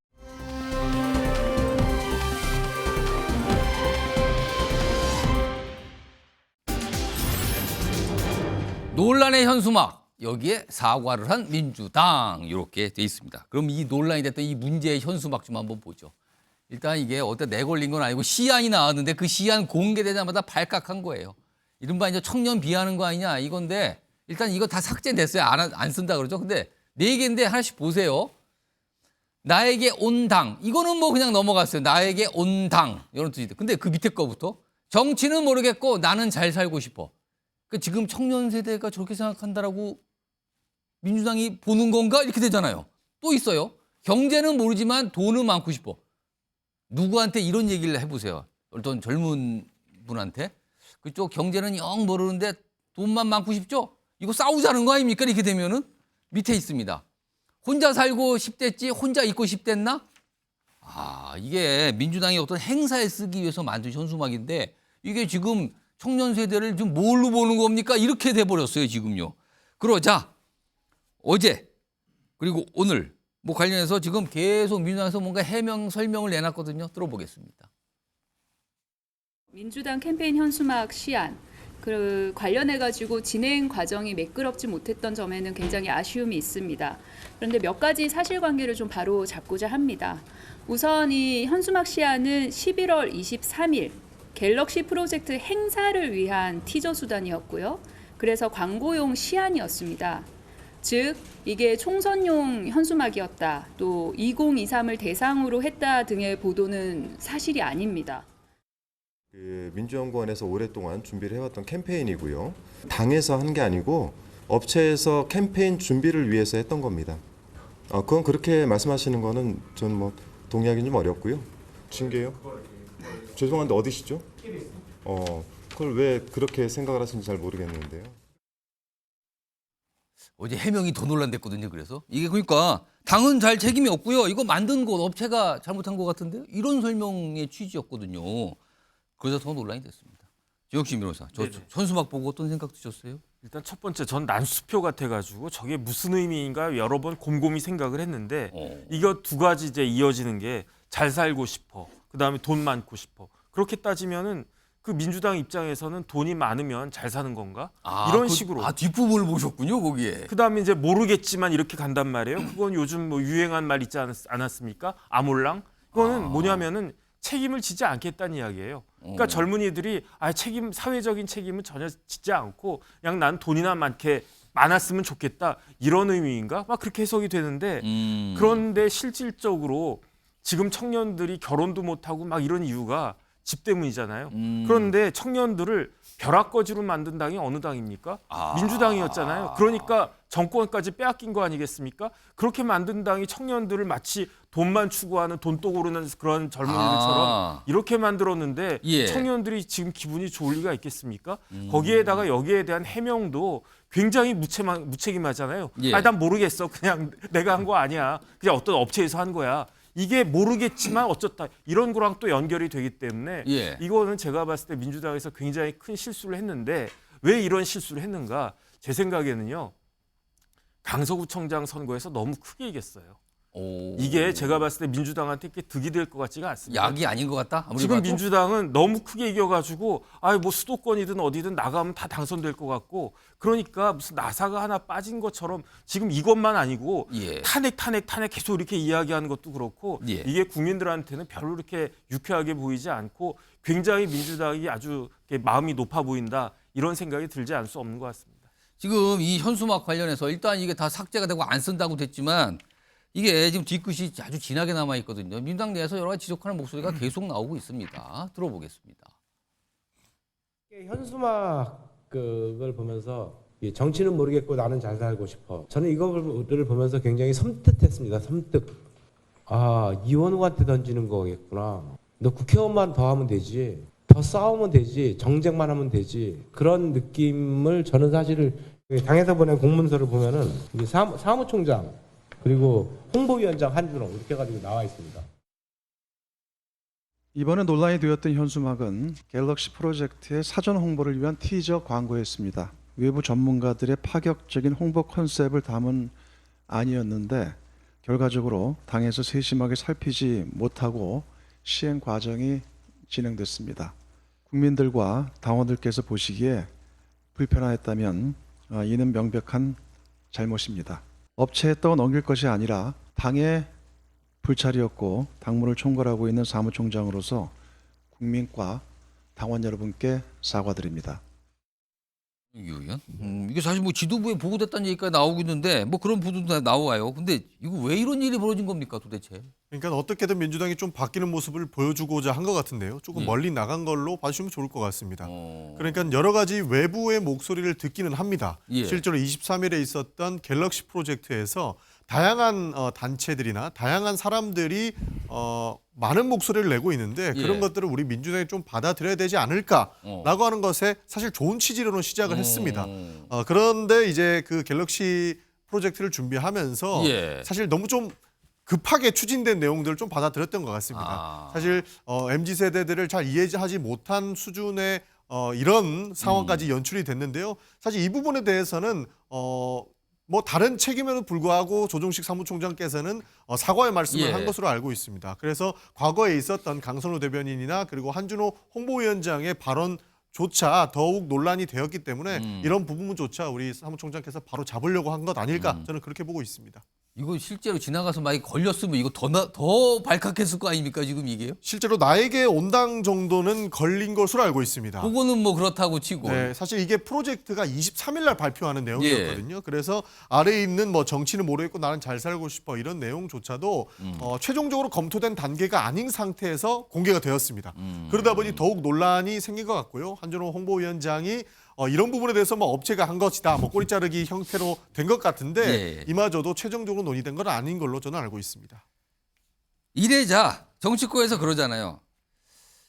논란의 현수막, 여기에 사과를 한 민주당 이렇게 돼 있습니다. 그럼 이 논란이 됐던 이 문제의 현수막 좀 한번 보죠. 일단 이게 어떤 내걸린 건 아니고 시안이 나왔는데 그 시안 공개되자마자 발칵한 거예요. 이른바 이제 청년 비하하는 거 아니냐 이건데 일단 이거 다 삭제됐어요. 안 쓴다 그러죠. 근데 4개인데 하나씩 보세요. 나에게 온 당. 이거는 뭐 그냥 넘어갔어요. 나에게 온 당. 이런 뜻이죠. 근데 그 밑에 거부터 정치는 모르겠고 나는 잘 살고 싶어. 그러니까 지금 청년 세대가 저렇게 생각한다라고 민주당이 보는 건가? 이렇게 되잖아요. 또 있어요. 경제는 모르지만 돈은 많고 싶어. 누구한테 이런 얘기를 해보세요. 어떤 젊은 분한테. 그쪽 경제는 영 모르는데 돈만 많고 싶죠? 이거 싸우자는 거 아닙니까? 이렇게 되면은 밑에 있습니다. 혼자 살고 싶댔지 혼자 있고 싶댔나? 이게 민주당이 어떤 행사에 쓰기 위해서 만든 현수막인데 이게 지금 청년 세대를 좀 뭘로 보는 겁니까? 이렇게 돼버렸어요, 지금요. 그러자 어제 그리고 오늘 뭐 관련해서 지금 계속 민주당에서 뭔가 해명 설명을 내놨거든요. 들어보겠습니다. 민주당 캠페인 현수막 시안 그 관련해가지고 진행 과정이 매끄럽지 못했던 점에는 굉장히 아쉬움이 있습니다. 그런데 몇 가지 사실관계를 좀 바로 잡고자 합니다. 우선 이 현수막 시안은 11월 23일 갤럭시 프로젝트 행사를 위한 티저 수단이었고요. 그래서 광고용 시안이었습니다. 즉 이게 총선용 현수막이었다. 또 2023을 대상으로 했다 등의 보도는 사실이 아닙니다. 민주연구원에서 오랫동안 준비를 해왔던 캠페인이고요. 당에서 한 게 아니고 업체에서 캠페인 준비를 위해서 했던 겁니다. 그건 그렇게 말씀하시는 거는 전 뭐 동의하기는 좀 어렵고요. 징계요? 죄송한데 어디시죠? 그걸 왜 그렇게 생각을 하시는지 잘 모르겠는데요. 어제 해명이 더 논란됐거든요. 그래서 이게 그러니까 당은 잘 책임이 없고요. 이거 만든 곳 업체가 잘못한 것 같은데요. 이런 설명의 취지였거든요. 그래서 더 논란이 됐습니다. 지혁신 변호사, 저 현수막 보고 어떤 생각 드셨어요? 일단 첫 번째 전 난수표 같아가지고 저게 무슨 의미인가 여러 번 곰곰이 생각을 했는데 이거 두 가지 이제 이어지는 게 잘 살고 싶어. 그다음에 돈 많고 싶어. 그렇게 따지면은 그 민주당 입장에서는 돈이 많으면 잘 사는 건가? 이런 식으로. 뒷부분을 보셨군요, 거기에. 그다음에 이제 모르겠지만 이렇게 간단 말이에요. 그건 요즘 뭐 유행한 말 있지 않았습니까? 아몰랑. 그거는 뭐냐면은 책임을 지지 않겠다는 이야기예요. 그러니까 젊은이들이 사회적인 책임은 전혀 지지 않고 그냥 난 돈이나 많았으면 좋겠다. 이런 의미인가? 막 그렇게 해석이 되는데 그런데 실질적으로 지금 청년들이 결혼도 못하고 막 이런 이유가 집 때문이잖아요. 그런데 청년들을 벼락거지로 만든 당이 어느 당입니까? 민주당이었잖아요. 그러니까 정권까지 빼앗긴 거 아니겠습니까? 그렇게 만든 당이 청년들을 마치 돈만 추구하는 돈독 오르는 그런 젊은이들처럼 이렇게 만들었는데 청년들이 지금 기분이 좋을 리가 있겠습니까? 거기에다가 여기에 대한 해명도 굉장히 무책임하잖아요. 난 모르겠어. 그냥 내가 한 거 아니야. 그냥 어떤 업체에서 한 거야. 이게 모르겠지만 어쩌다 이런 거랑 또 연결이 되기 때문에 이거는 제가 봤을 때 민주당에서 굉장히 큰 실수를 했는데 왜 이런 실수를 했는가? 제 생각에는요. 강서구청장 선거에서 너무 크게 이겼어요. 이게 제가 봤을 때 민주당한테 꽤 득이 될 것 같지가 않습니다. 약이 아닌 것 같다? 아무리 지금 봐도? 민주당은 너무 크게 이겨가지고 뭐 수도권이든 어디든 나가면 다 당선될 것 같고 그러니까 무슨 나사가 하나 빠진 것처럼 지금 이것만 아니고 탄핵 계속 이렇게 이야기하는 것도 그렇고 이게 국민들한테는 별로 이렇게 유쾌하게 보이지 않고 굉장히 민주당이 아주 마음이 높아 보인다 이런 생각이 들지 않을 수 없는 것 같습니다. 지금 이 현수막 관련해서 일단 이게 다 삭제가 되고 안 쓴다고 됐지만 이게 지금 뒤끝이 아주 진하게 남아 있거든요. 민주당 내에서 여러 가지 지적하는 목소리가 계속 나오고 있습니다. 들어보겠습니다. 현수막 그걸 보면서 정치는 모르겠고 나는 잘 살고 싶어. 저는 이거를 보면서 굉장히 섬뜩했습니다. 섬뜩. 이원우한테 던지는 거겠구나. 너 국회의원만 더 하면 되지. 더 싸우면 되지. 정쟁만 하면 되지. 그런 느낌을 저는 사실을 당에서 보낸 공문서를 보면은 사무총장 그리고 홍보위원장 한준호 이렇게 해가지고 나와 있습니다. 이번에 논란이 되었던 현수막은 갤럭시 프로젝트의 사전 홍보를 위한 티저 광고였습니다. 외부 전문가들의 파격적인 홍보 컨셉을 담은 안이었는데 결과적으로 당에서 세심하게 살피지 못하고 시행 과정이 진행됐습니다. 국민들과 당원들께서 보시기에 불편하였다면 이는 명백한 잘못입니다. 업체에 떠넘길 것이 아니라 당의 불찰이었고 당무를 총괄하고 있는 사무총장으로서 국민과 당원 여러분께 사과드립니다. 이게 사실 뭐 지도부에 보고됐다는 얘기가 나오고 있는데 뭐 그런 보도도 나와요. 근데 이거 왜 이런 일이 벌어진 겁니까 도대체? 그러니까 어떻게든 민주당이 좀 바뀌는 모습을 보여주고자 한 것 같은데요. 조금 멀리 나간 걸로 봐주시면 좋을 것 같습니다. 그러니까 여러 가지 외부의 목소리를 듣기는 합니다. 실제로 23일에 있었던 갤럭시 프로젝트에서 다양한 단체들이나 다양한 사람들이 많은 목소리를 내고 있는데 그런 것들을 우리 민주당이 좀 받아들여야 되지 않을까라고 하는 것에 사실 좋은 취지로는 시작을 했습니다. 그런데 이제 그 갤럭시 프로젝트를 준비하면서 사실 너무 좀 급하게 추진된 내용들을 좀 받아들였던 것 같습니다. 사실 MZ세대들을 잘 이해하지 못한 수준의 이런 상황까지 연출이 됐는데요. 사실 이 부분에 대해서는 뭐 다른 책임에도 불구하고 조정식 사무총장께서는 사과의 말씀을 한 것으로 알고 있습니다. 그래서 과거에 있었던 강선우 대변인이나 그리고 한준호 홍보위원장의 발언조차 더욱 논란이 되었기 때문에 이런 부분조차 우리 사무총장께서 바로 잡으려고 한 것 아닐까 저는 그렇게 보고 있습니다. 이거 실제로 지나가서 만약에 걸렸으면 이거 더 발칵했을 거 아닙니까 지금 이게요? 실제로 나에게 온당 정도는 걸린 것으로 알고 있습니다. 그거는 뭐 그렇다고 치고. 네, 사실 이게 프로젝트가 23일 날 발표하는 내용이었거든요. 그래서 아래에 있는 뭐 정치는 모르겠고 나는 잘 살고 싶어 이런 내용조차도 최종적으로 검토된 단계가 아닌 상태에서 공개가 되었습니다. 그러다 보니 더욱 논란이 생긴 것 같고요. 한준호 홍보위원장이 이런 부분에 대해서 뭐 업체가 한 것이다, 뭐 꼬리 자르기 형태로 된 것 같은데 이마저도 최종적으로 논의된 건 아닌 걸로 저는 알고 있습니다. 이래자 정치권에서 그러잖아요.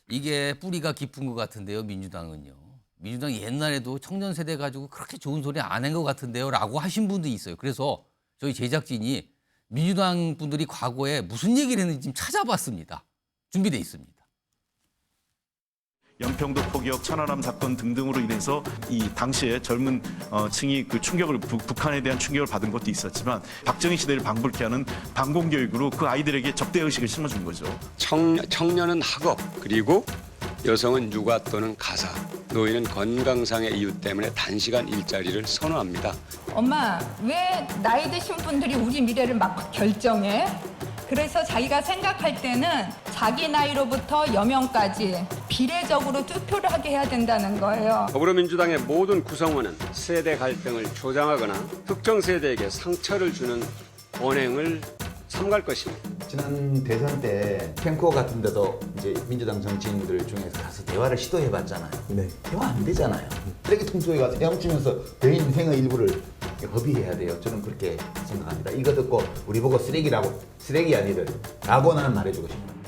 이게 뿌리가 깊은 것 같은데요, 민주당은요. 민주당이 옛날에도 청년 세대 가지고 그렇게 좋은 소리 안 한 것 같은데요, 라고 하신 분도 있어요. 그래서 저희 제작진이 민주당 분들이 과거에 무슨 얘기를 했는지 지금 찾아봤습니다. 준비돼 있습니다. 연평도 포기역 천안함 사건 등등으로 인해서 이 당시에 젊은 층이 그 충격을 북한에 대한 충격을 받은 것도 있었지만 박정희 시대를 방불케 하는 반공교육으로 그 아이들에게 적대의식을 심어준 거죠. 청년은 학업, 그리고 여성은 육아 또는 가사, 노인은 건강상의 이유 때문에 단시간 일자리를 선호합니다. 엄마, 왜 나이 드신 분들이 우리 미래를 막 결정해? 그래서 자기가 생각할 때는 자기 나이로부터 여명까지 비례적으로 투표를 하게 해야 된다는 거예요. 더불어민주당의 모든 구성원은 세대 갈등을 조장하거나 특정 세대에게 상처를 주는 언행을 삼갈 것입니다. 지난 대선 때 캠코 같은 데도 이제 민주당 정치인들 중에서 가서 대화를 시도해봤잖아요. 대화 안 되잖아요. 쓰레기통 속에 가서 헤엄치면서 내 인생의 일부를 허비해야 돼요. 저는 그렇게 생각합니다. 이거 듣고 우리 보고 쓰레기라고, 쓰레기 아니들 라고 나는 말해주고 싶어요.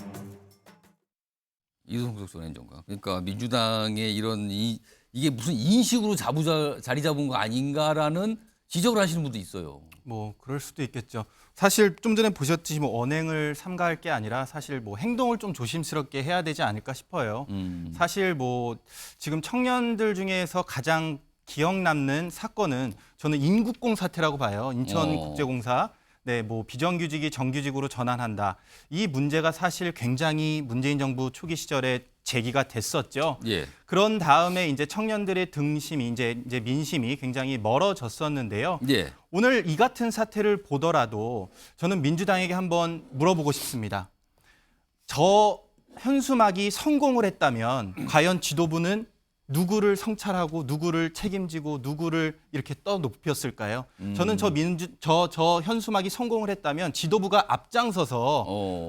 이동석 전 행정관. 그러니까 민주당의 이런 이게 무슨 인식으로 자리 잡은 거 아닌가라는 지적을 하시는 분도 있어요. 뭐 그럴 수도 있겠죠. 사실 좀 전에 보셨듯이 뭐 언행을 삼가할 게 아니라 사실 뭐 행동을 좀 조심스럽게 해야 되지 않을까 싶어요. 사실 뭐 지금 청년들 중에서 가장 기억 남는 사건은 저는 인국공 사태라고 봐요. 인천국제공사. 네, 뭐 비정규직이 정규직으로 전환한다. 이 문제가 사실 굉장히 문재인 정부 초기 시절에 제기가 됐었죠. 예. 그런 다음에 이제 청년들의 등심이 이제 민심이 굉장히 멀어졌었는데요. 예. 오늘 이 같은 사태를 보더라도 저는 민주당에게 한번 물어보고 싶습니다. 저 현수막이 성공을 했다면 과연 지도부는 누구를 성찰하고 누구를 책임지고 누구를 이렇게 떠높였을까요? 저는 저 현수막이 성공을 했다면 지도부가 앞장서서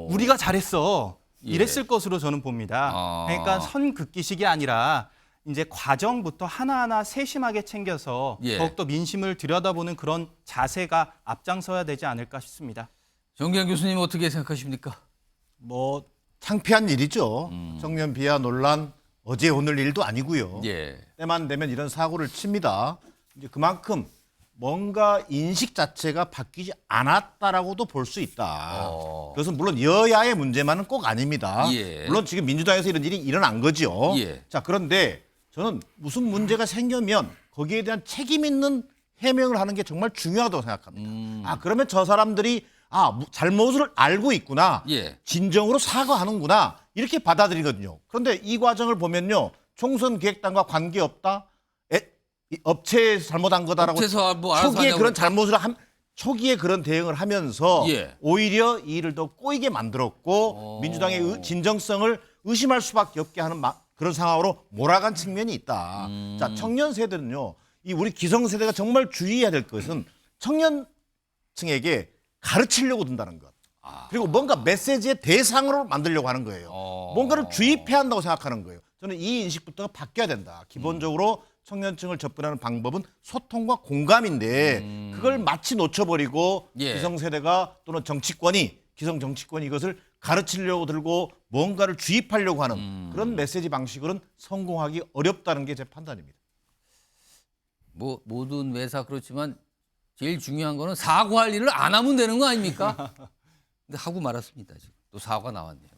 우리가 잘했어 이랬을 것으로 저는 봅니다. 그러니까 선 긋기식이 아니라 이제 과정부터 하나하나 세심하게 챙겨서 더욱더 민심을 들여다보는 그런 자세가 앞장서야 되지 않을까 싶습니다. 정기현 교수님 어떻게 생각하십니까? 뭐 창피한 일이죠. 청년 비하 논란 어제 오늘 일도 아니고요. 때만 되면 이런 사고를 칩니다. 이제 그만큼 뭔가 인식 자체가 바뀌지 않았다라고도 볼 수 있다. 그것은 물론 여야의 문제만은 꼭 아닙니다. 물론 지금 민주당에서 이런 일이 일어난 거죠. 자, 그런데 저는 무슨 문제가 생기면 거기에 대한 책임 있는 해명을 하는 게 정말 중요하다고 생각합니다. 그러면 저 사람들이 잘못을 알고 있구나. 진정으로 사과하는구나. 이렇게 받아들이거든요. 그런데 이 과정을 보면요. 총선 기획단과 관계없다. 업체에서 잘못한 거다라고 초기에 그런 잘못을 초기에 그런 대응을 하면서 오히려 이 일을 더 꼬이게 만들었고 민주당의 진정성을 의심할 수밖에 없게 하는 그런 상황으로 몰아간 측면이 있다. 자, 청년 세대는요. 이 우리 기성세대가 정말 주의해야 될 것은 청년층에게 가르치려고 든다는 것. 그리고 뭔가 메시지의 대상으로 만들려고 하는 거예요. 뭔가를 주입해야 한다고 생각하는 거예요. 저는 이 인식부터가 바뀌어야 된다. 기본적으로 청년층을 접근하는 방법은 소통과 공감인데 그걸 마치 놓쳐버리고 기성세대가 또는 기성 정치권이 이것을 가르치려고 들고 뭔가를 주입하려고 하는 그런 메시지 방식으로는 성공하기 어렵다는 게 제 판단입니다. 뭐 모든 매사 그렇지만 제일 중요한 거는 사과할 일을 안 하면 되는 거 아닙니까? 근데 하고 말았습니다. 지금 또 사과가 나왔네요.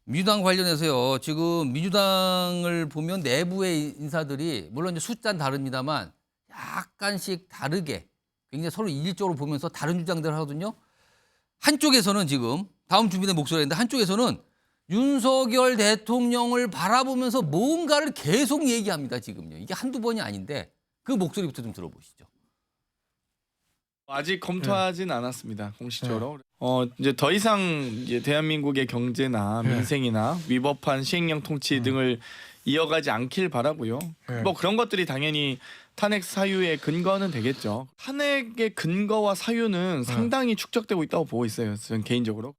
민주당 관련해서요. 지금 민주당을 보면 내부의 인사들이 물론 이제 숫자는 다릅니다만 약간씩 다르게 굉장히 서로 일적으로 보면서 다른 주장들을 하거든요. 한쪽에서는 지금 다음 준비된 목소리인데 한쪽에서는 윤석열 대통령을 바라보면서 뭔가를 계속 얘기합니다. 지금요. 이게 한두 번이 아닌데 그 목소리부터 좀 들어보시죠. 아직 검토하진 않았습니다. 공식적으로. 이제 더 이상 이제 대한민국의 경제나 민생이나 위법한 시행령 통치 등을 이어가지 않길 바라고요. 뭐 그런 것들이 당연히 탄핵 사유의 근거는 되겠죠. 탄핵의 근거와 사유는 상당히 축적되고 있다고 보고 있어요. 저는 개인적으로.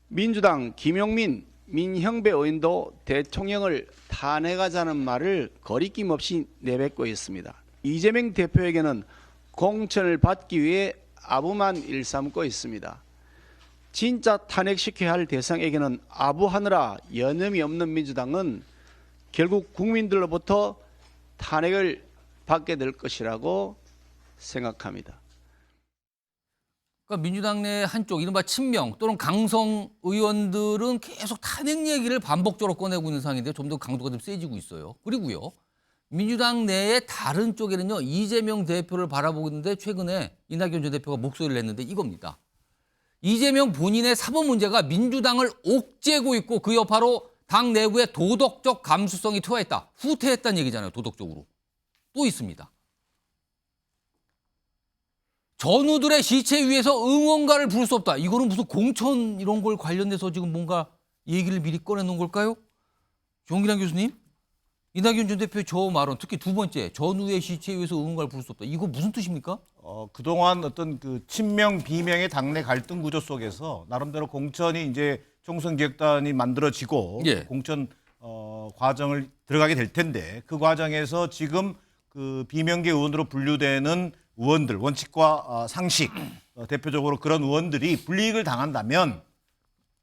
민주당 김용민 민형배 의원도 대통령을 탄핵하자는 말을 거리낌 없이 내뱉고 있습니다. 이재명 대표에게는 공천을 받기 위해 아부만 일삼고 있습니다. 진짜 탄핵시켜야 할 대상에게는 아부하느라 여념이 없는 민주당은 결국 국민들로부터 탄핵을 받게 될 것이라고 생각합니다. 그러니까 민주당 내 한쪽 이른바 친명 또는 강성 의원들은 계속 탄핵 얘기를 반복적으로 꺼내고 있는 상황인데 좀 더 강도가 좀 세지고 있어요. 그리고요. 민주당 내의 다른 쪽에는요. 이재명 대표를 바라보고 있는데 최근에 이낙연 전 대표가 목소리를 냈는데 이겁니다. 이재명 본인의 사법 문제가 민주당을 옥죄고 있고 그 여파로 당 내부의 도덕적 감수성이 퇴화했다. 후퇴했다는 얘기잖아요. 도덕적으로. 또 있습니다. 전우들의 시체 위에서 응원가를 부를 수 없다. 이거는 무슨 공천 이런 걸 관련돼서 지금 뭔가 얘기를 미리 꺼내놓은 걸까요? 정기란 교수님? 이낙연 전 대표의 저 말은 특히 두 번째 전우의 시체에 의해서 응원가를 부를 수 없다. 이거 무슨 뜻입니까? 그동안 어떤 그 친명 비명의 당내 갈등 구조 속에서 나름대로 공천이 이제 총선 기획단이 만들어지고 공천 과정을 들어가게 될 텐데 그 과정에서 지금 그 비명계 의원으로 분류되는 의원들 원칙과 상식 대표적으로 그런 의원들이 불이익을 당한다면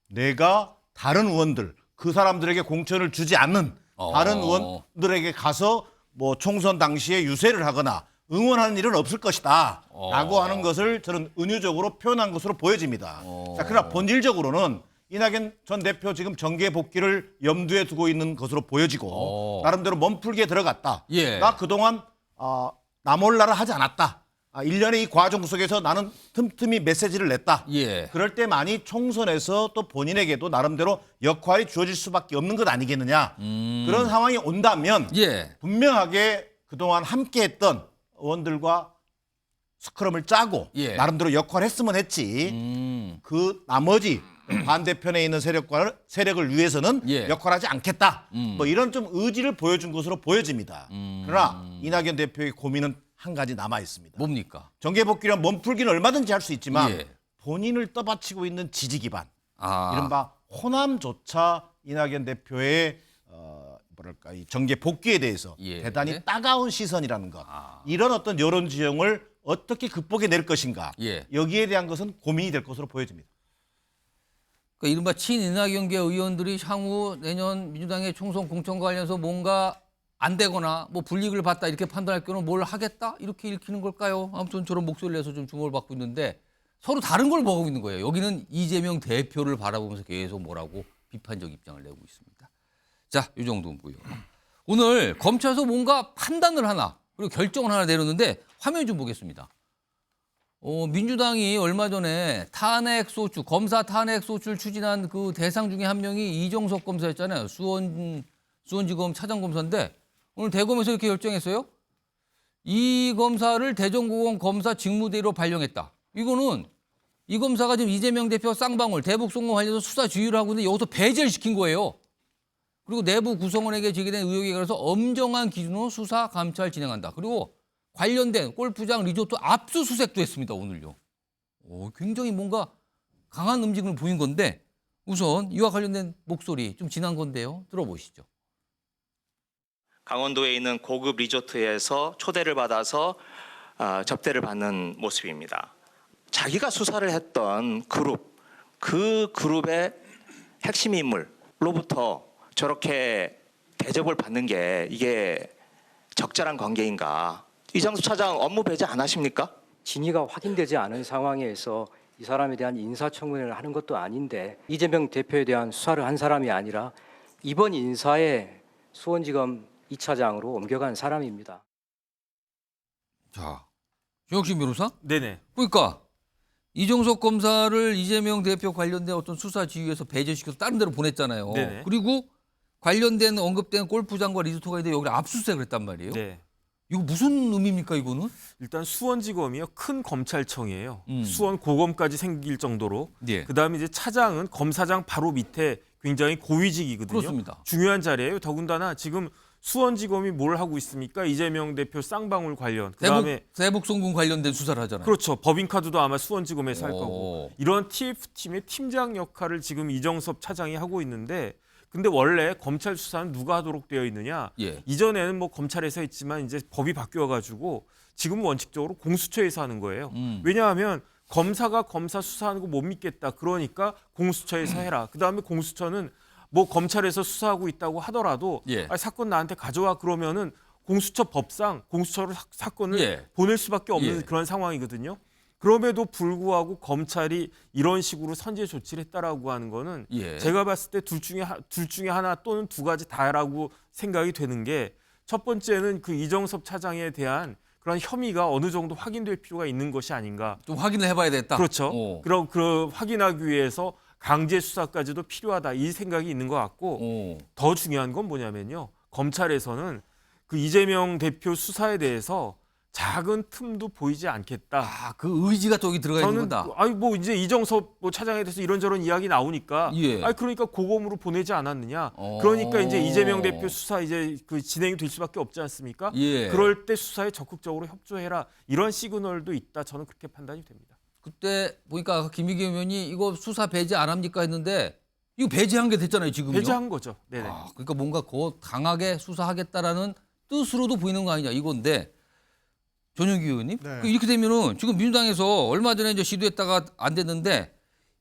내가 다른 의원들 그 사람들에게 공천을 주지 않는 다른 의원들에게 가서 뭐 총선 당시에 유세를 하거나 응원하는 일은 없을 것이다 라고 하는 것을 저는 은유적으로 표현한 것으로 보여집니다. 자, 그러나 본질적으로는 이낙연 전 대표 지금 정계 복귀를 염두에 두고 있는 것으로 보여지고 나름대로 몸풀기에 들어갔다. 나 그동안 나몰라를 하지 않았다. 일련의 이 과정 속에서 나는 틈틈이 메시지를 냈다. 예. 그럴 때 많이 총선에서 또 본인에게도 나름대로 역할이 주어질 수밖에 없는 것 아니겠느냐. 그런 상황이 온다면 예. 분명하게 그동안 함께했던 의원들과 스크럼을 짜고 예. 나름대로 역할을 했으면 했지. 그 나머지 반대편에 있는 세력을 위해서는 예. 역할하지 않겠다. 뭐 이런 좀 의지를 보여준 것으로 보여집니다. 그러나 이낙연 대표의 고민은 한 가지 남아 있습니다. 뭡니까? 정계복귀란 몸풀기는 얼마든지 할 수 있지만 예. 본인을 떠받치고 있는 지지 기반, 아. 이른바 호남조차 이낙연 대표의 뭐랄까 이 정계 복귀에 대해서 예. 대단히 따가운 시선이라는 것, 이런 어떤 여론 지형을 어떻게 극복해낼 것인가, 예. 여기에 대한 것은 고민이 될 것으로 보여집니다. 그러니까 이른바 친이낙연계 의원들이 향후 내년 민주당의 총선 공천과 관련해서 뭔가 안 되거나 뭐 불이익을 받다 이렇게 판단할 경우는 뭘 하겠다 이렇게 읽히는 걸까요? 아무튼 저런 목소리를 내서 좀 주목을 받고 있는데 서로 다른 걸 보고 있는 거예요. 여기는 이재명 대표를 바라보면서 계속 뭐라고 비판적 입장을 내고 있습니다. 자, 이 정도고요. 오늘 검찰에서 뭔가 판단을 하나 그리고 결정을 하나 내렸는데 화면 좀 보겠습니다. 민주당이 얼마 전에 탄핵소추, 검사 탄핵소추를 추진한 그 대상 중에 한 명이 이정석 검사였잖아요. 수원지검 차장검사인데 오늘 대검에서 이렇게 결정했어요. 이 검사를 대전고검 검사 직무대로 발령했다. 이거는 이 검사가 지금 이재명 대표 쌍방울, 대북송금 관련해서 수사 지휘를 하고 있는데 여기서 배제를 시킨 거예요. 그리고 내부 구성원에게 제기된 의혹에 관해서 엄정한 기준으로 수사, 감찰 진행한다. 그리고 관련된 골프장 리조트 압수수색도 했습니다. 오늘요. 굉장히 뭔가 강한 움직임을 보인 건데 우선 이와 관련된 목소리 좀 지난 건데요. 들어보시죠. 강원도에 있는 고급 리조트에서 초대를 받아서 접대를 받는 모습입니다. 자기가 수사를 했던 그룹, 그 그룹의 핵심 인물로부터 저렇게 대접을 받는 게 이게 적절한 관계인가? 이정수 차장 업무 배제 안 하십니까? 진위가 확인되지 않은 상황에서 이 사람에 대한 인사청문회를 하는 것도 아닌데 이재명 대표에 대한 수사를 한 사람이 아니라 이번 인사에 수원지검 2차장으로 옮겨간 사람입니다. 자, 조혁신 변호사? 네네. 그러니까 이정석 검사를 이재명 대표 관련된 어떤 수사 지휘에서 배제시켜서 다른 데로 보냈잖아요. 네네. 그리고 관련된 언급된 골프장과 리조트가 있는데 여기를 압수수색을 했단 말이에요. 네. 이거 무슨 의미입니까 이거는? 일단 수원지검이요 큰 검찰청이에요. 수원 고검까지 생길 정도로. 예. 그다음에 이제 차장은 검사장 바로 밑에 굉장히 고위직이거든요. 그렇습니다. 중요한 자리예요. 더군다나 지금 수원지검이 뭘 하고 있습니까? 이재명 대표 쌍방울 관련. 그다음에 대북송금 관련된 수사를 하잖아요. 그렇죠. 법인카드도 아마 수원지검에서 할 거고. 이런 TF팀의 팀장 역할을 지금 이정섭 차장이 하고 있는데 근데 원래 검찰 수사는 누가 하도록 되어 있느냐? 예. 이전에는 뭐 검찰에서 했지만 이제 법이 바뀌어가지고 지금 원칙적으로 공수처에서 하는 거예요. 왜냐하면 검사가 검사 수사하는 거 못 믿겠다. 그러니까 공수처에서 해라. 그다음에 공수처는 뭐 검찰에서 수사하고 있다고 하더라도 예. 사건 나한테 가져와 그러면은 공수처 법상 공수처로 사건을 예. 보낼 수밖에 없는 예. 그런 상황이거든요. 그럼에도 불구하고 검찰이 이런 식으로 선제 조치를 했다라고 하는 거는 예. 제가 봤을 때 둘 중에 하나 또는 두 가지 다라고 생각이 되는 게 첫 번째는 그 이정섭 차장에 대한 그런 혐의가 어느 정도 확인될 필요가 있는 것이 아닌가. 좀 확인을 해봐야 되겠다. 그렇죠. 그럼 그 확인하기 위해서 강제 수사까지도 필요하다 이 생각이 있는 것 같고 더 중요한 건 뭐냐면요. 검찰에서는 그 이재명 대표 수사에 대해서 작은 틈도 보이지 않겠다. 그 의지가 또 여기 들어가 있는 거다. 아니 뭐 이제 이정섭 뭐 차장에 대해서 이런저런 이야기 나오니까 예. 아니 그러니까 고검으로 보내지 않았느냐. 그러니까 이제 이재명 대표 수사 이제 그 진행이 될 수밖에 없지 않습니까? 예. 그럴 때 수사에 적극적으로 협조해라. 이런 시그널도 있다. 저는 그렇게 판단이 됩니다. 그때 보니까 김의겸 의원이 이거 수사 배제 안 합니까 했는데 이거 배제한 게 됐잖아요 지금요. 배제한 거죠. 네네. 그러니까 뭔가 더 강하게 수사하겠다라는 뜻으로도 보이는 거 아니냐 이건데 전용기 의원님 네. 이렇게 되면은 지금 민주당에서 얼마 전에 이제 시도했다가 안 됐는데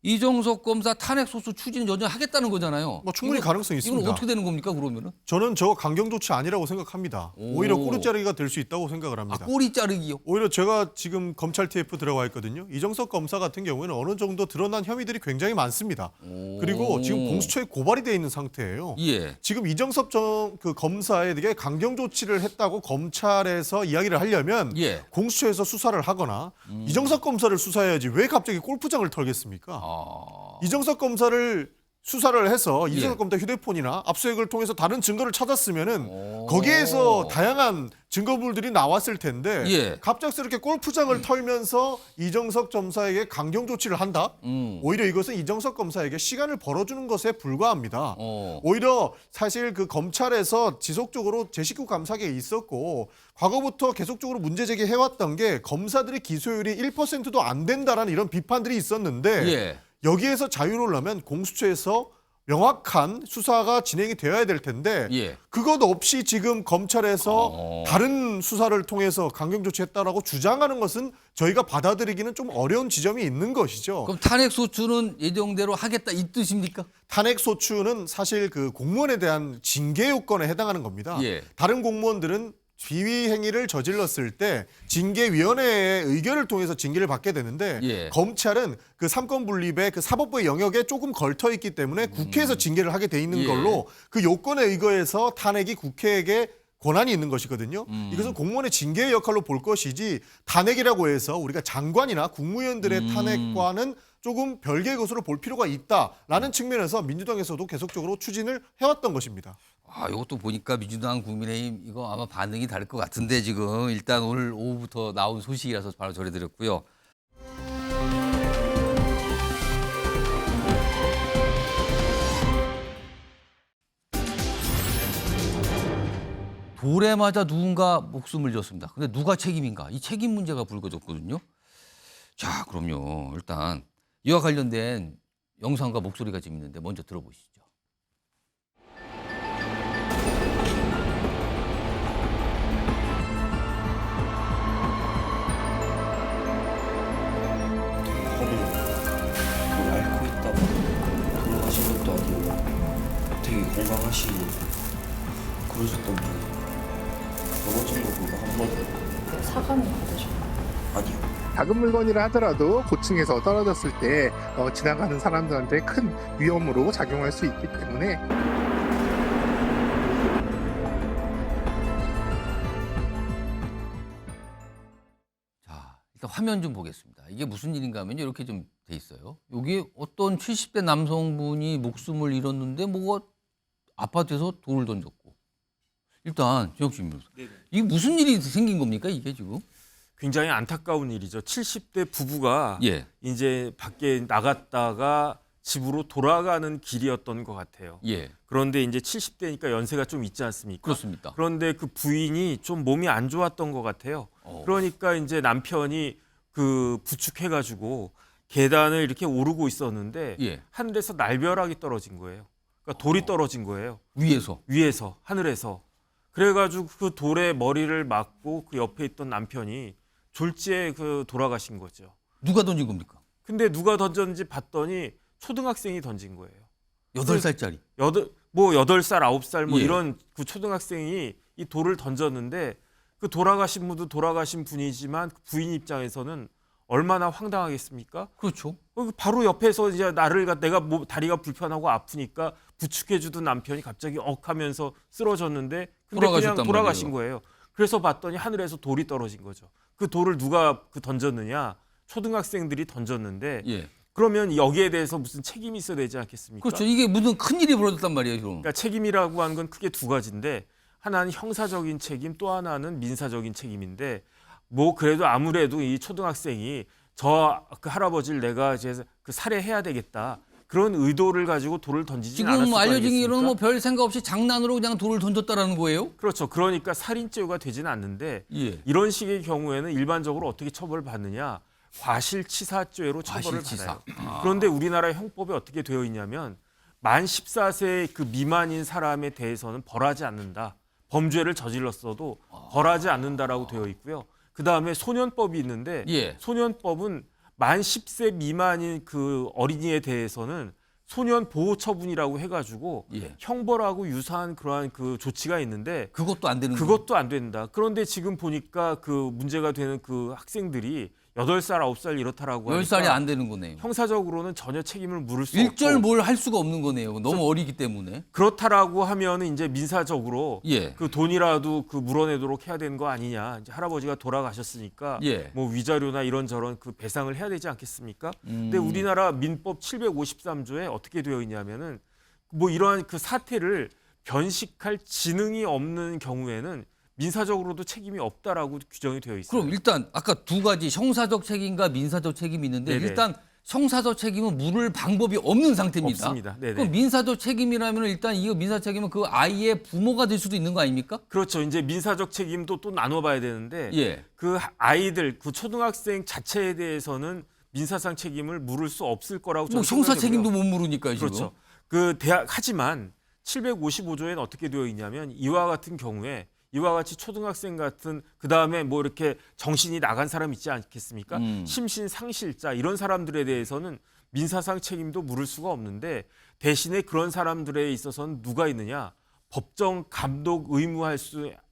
이정석 검사 탄핵 소수 추진 여전히 하겠다는 거잖아요. 뭐 충분히 가능성이 있습니다. 이건 어떻게 되는 겁니까 그러면은? 저는 저거 강경 조치 아니라고 생각합니다. 오히려 꼬리 자르기가 될 수 있다고 생각을 합니다. 꼬리 자르기요? 오히려 제가 지금 검찰 TF 들어가 있거든요. 이정석 검사 같은 경우에는 어느 정도 드러난 혐의들이 굉장히 많습니다. 그리고 지금 공수처에 고발이 돼 있는 상태예요. 예. 지금 이정석 그 검사에 대해 강경 조치를 했다고 검찰에서 이야기를 하려면 공수처에서 수사를 하거나 이정석 검사를 수사해야지 왜 갑자기 골프장을 털겠습니까? 이정석 검사를 수사를 해서 이정석 검사 휴대폰이나 압수수색을 통해서 다른 증거를 찾았으면은 거기에서 다양한 증거물들이 나왔을 텐데 갑작스럽게 골프장을 털면서 이정석 검사에게 강경 조치를 한다? 오히려 이것은 이정석 검사에게 시간을 벌어주는 것에 불과합니다. 오히려 사실 그 검찰에서 지속적으로 제19 감사가 있었고 과거부터 계속적으로 문제 제기해왔던 게 검사들의 기소율이 1%도 안 된다라는 이런 비판들이 있었는데 여기에서 자유로우려면 공수처에서 명확한 수사가 진행이 되어야 될 텐데 그것 없이 지금 검찰에서 다른 수사를 통해서 강경 조치했다라고 주장하는 것은 저희가 받아들이기는 좀 어려운 지점이 있는 것이죠. 그럼 탄핵 소추는 예정대로 하겠다 이 뜻입니까? 탄핵 소추는 사실 그 공무원에 대한 징계 요건에 해당하는 겁니다. 다른 공무원들은 비위 행위를 저질렀을 때 징계위원회의 의결을 통해서 징계를 받게 되는데 검찰은 그 삼권 분립의 그 사법부의 영역에 조금 걸터 있기 때문에 국회에서 징계를 하게 돼 있는 걸로 그 요건에 의거해서 탄핵이 국회에게 권한이 있는 것이거든요. 이것은 공무원의 징계의 역할로 볼 것이지 탄핵이라고 해서 우리가 장관이나 국무위원들의 탄핵과는 조금 별개의 것으로 볼 필요가 있다라는 측면에서 민주당에서도 계속적으로 추진을 해왔던 것입니다. 이것도 보니까 민주당, 국민의힘 이거 아마 반응이 다를 것 같은데 지금 일단 오늘 오후부터 나온 소식이라서 바로 전해드렸고요. 돌에 맞아 누군가 목숨을 잃었습니다. 근데 누가 책임인가? 이 책임 문제가 불거졌거든요. 자, 그럼요. 일단 이와 관련된 영상과 목소리가 지금 있는데 먼저 들어보시죠. 앓고 있다가 돌아가신 것도 아니고 되게 건강하시고 그러셨던 분이 넘어진 거 보고 한 번은 사과는 받으셨나요? 아니요. 작은 물건이라 하더라도 고층에서 떨어졌을 때 지나가는 사람들한테 큰 위험으로 작용할 수 있기 때문에 일단 화면 좀 보겠습니다. 이게 무슨 일인가 하면 이렇게 좀 돼 있어요. 여기 어떤 70대 남성분이 목숨을 잃었는데 뭐가 아파트에서 돌을 던졌고. 일단 정혁진 변호사, 이게 무슨 일이 생긴 겁니까 이게 지금? 굉장히 안타까운 일이죠. 70대 부부가 이제 밖에 나갔다가 집으로 돌아가는 길이었던 것 같아요. 그런데 이제 70대니까 연세가 좀 있지 않습니까? 그렇습니다. 그런데 그 부인이 좀 몸이 안 좋았던 것 같아요. 그러니까 이제 남편이 그 부축해가지고 계단을 이렇게 오르고 있었는데 하늘에서 날벼락이 떨어진 거예요. 그러니까 돌이 떨어진 거예요. 위에서 하늘에서. 그래가지고 그 돌에 머리를 맞고 그 옆에 있던 남편이 졸지에 그 돌아가신 거죠. 누가 던진 겁니까? 근데 누가 던졌는지 봤더니 초등학생이 던진 거예요. 8살짜리. 8살, 9살 뭐 이런 그 초등학생이 이 돌을 던졌는데 그 돌아가신 분도 돌아가신 분이지만 그 부인 입장에서는 얼마나 황당하겠습니까? 그렇죠. 바로 옆에서 이제 내가 다리가 불편하고 아프니까 부축해주던 남편이 갑자기 억하면서 쓰러졌는데 근데 그냥 돌아가신 거예요. 그래서 봤더니 하늘에서 돌이 떨어진 거죠. 그 돌을 누가 던졌느냐? 초등학생들이 던졌는데 그러면 여기에 대해서 무슨 책임이 있어야 되지 않겠습니까? 그렇죠. 이게 무슨 큰일이 벌어졌단 말이에요. 지금. 그러니까 책임이라고 하는 건 크게 두 가지인데 하나는 형사적인 책임, 또 하나는 민사적인 책임인데 뭐 그래도 아무래도 이 초등학생이 그 할아버지를 내가 이제 그 살해해야 되겠다. 그런 의도를 가지고 돌을 던지지 않았을 지금 거 아니겠습니까? 알려진 이론은 뭐 별 생각 없이 장난으로 그냥 돌을 던졌다라는 거예요? 그렇죠. 그러니까 살인죄가 되지는 않는데 이런 식의 경우에는 일반적으로 어떻게 처벌을 받느냐? 과실치사죄로 처벌을 받아요. 그런데 우리나라 형법에 어떻게 되어 있냐면 만 14세 그 미만인 사람에 대해서는 벌하지 않는다. 범죄를 저질렀어도 벌하지 않는다라고 되어 있고요. 그다음에 소년법이 있는데 소년법은 만 10세 미만인 그 어린이에 대해서는 소년 보호 처분이라고 해가지고 예. 형벌하고 유사한 그러한 그 조치가 있는데 그것도 안 되는 그것도 안 된다. 그런데 지금 보니까 그 문제가 되는 그 학생들이 8살, 9살 이렇다라고 하니까 10살이 안 되는 거네요. 형사적으로는 전혀 책임을 물을 수 일절 없고 뭘 할 수가 없는 거네요. 너무 어리기 때문에. 그렇다라고 하면은 이제 민사적으로 예. 그 돈이라도 그 물어내도록 해야 되는 거 아니냐. 이제 할아버지가 돌아가셨으니까 예. 뭐 위자료나 이런저런 그 배상을 해야 되지 않겠습니까? 근데 우리나라 민법 753조에 어떻게 되어 있냐면은 뭐 이러한 그 사태를 변식할 지능이 없는 경우에는 민사적으로도 책임이 없다라고 규정이 되어 있어요. 그럼 일단 아까 두 가지 형사적 책임과 민사적 책임이 있는데 네네. 일단 형사적 책임은 물을 방법이 없는 상태입니다. 없습니다. 네네. 그럼 민사적 책임이라면 일단 이거 민사 책임은 그 아이의 부모가 될 수도 있는 거 아닙니까? 그렇죠. 이제 민사적 책임도 또 나눠봐야 되는데 예. 그 아이들, 그 초등학생 자체에 대해서는 민사상 책임을 물을 수 없을 거라고 저는 뭐 형사 생각되고요. 책임도 못 물으니까요, 지금. 그렇죠. 하지만 755조에는 어떻게 되어 있냐면 이와 같은 경우에 이와 같이 초등학생 같은 그다음에 뭐 이렇게 정신이 나간 사람 있지 않겠습니까? 심신상실자 이런 사람들에 대해서는 민사상 책임도 물을 수가 없는데 대신에 그런 사람들에 있어서는 누가 있느냐? 법정 감독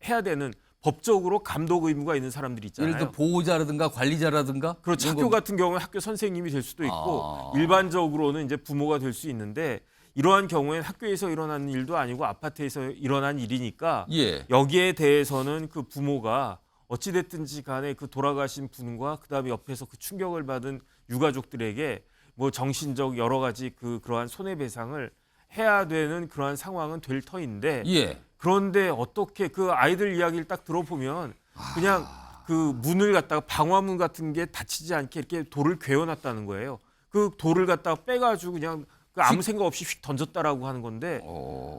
해야 되는 법적으로 감독 의무가 있는 사람들이 있잖아요. 예를 들어 보호자라든가 관리자라든가 그렇죠. 이런 학교 거. 같은 경우는 학교 선생님이 될 수도 있고 일반적으로는 이제 부모가 될 수 있는데 이러한 경우에는 학교에서 일어나는 일도 아니고 아파트에서 일어난 일이니까 예. 여기에 대해서는 그 부모가 어찌됐든지 간에 그 돌아가신 분과 그다음에 옆에서 그 충격을 받은 유가족들에게 뭐 정신적 여러 가지 그러한 손해배상을 해야 되는 그러한 상황은 될 터인데 예. 그런데 어떻게 그 아이들 이야기를 딱 들어보면 그냥 그 문을 갖다가 방화문 같은 게 닫히지 않게 이렇게 돌을 괴어놨다는 거예요. 그 돌을 갖다가 빼가지고 그냥 아무 생각 없이 휙 던졌다라고 하는 건데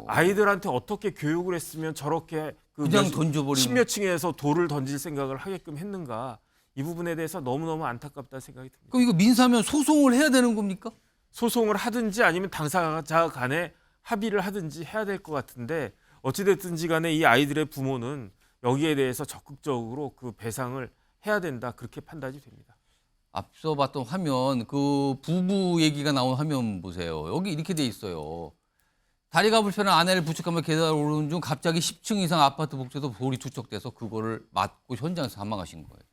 아이들한테 어떻게 교육을 했으면 저렇게 그냥 던져버리는 십몇 층에서 돌을 던질 생각을 하게끔 했는가 이 부분에 대해서 너무너무 안타깝다는 생각이 듭니다. 그럼 이거 민사면 소송을 해야 되는 겁니까? 소송을 하든지 아니면 당사자 간에 합의를 하든지 해야 될 것 같은데 어찌됐든지 간에 이 아이들의 부모는 여기에 대해서 적극적으로 그 배상을 해야 된다 그렇게 판단이 됩니다. 앞서 봤던 화면 그 부부 얘기가 나온 화면 보세요. 여기 이렇게 돼 있어요. 다리가 불편한 아내를 부축하며 계단을 오르는 중 갑자기 10층 이상 아파트 복도에서 돌이 투척돼서 그거를 맞고 현장에서 사망하신 거예요.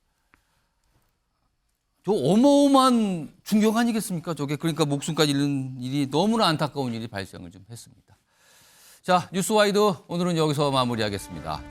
저 어마어마한 충격 아니겠습니까? 저게 그러니까 목숨까지 잃는 일이 너무나 안타까운 일이 발생을 좀 했습니다. 자, 뉴스와이드 오늘은 여기서 마무리하겠습니다.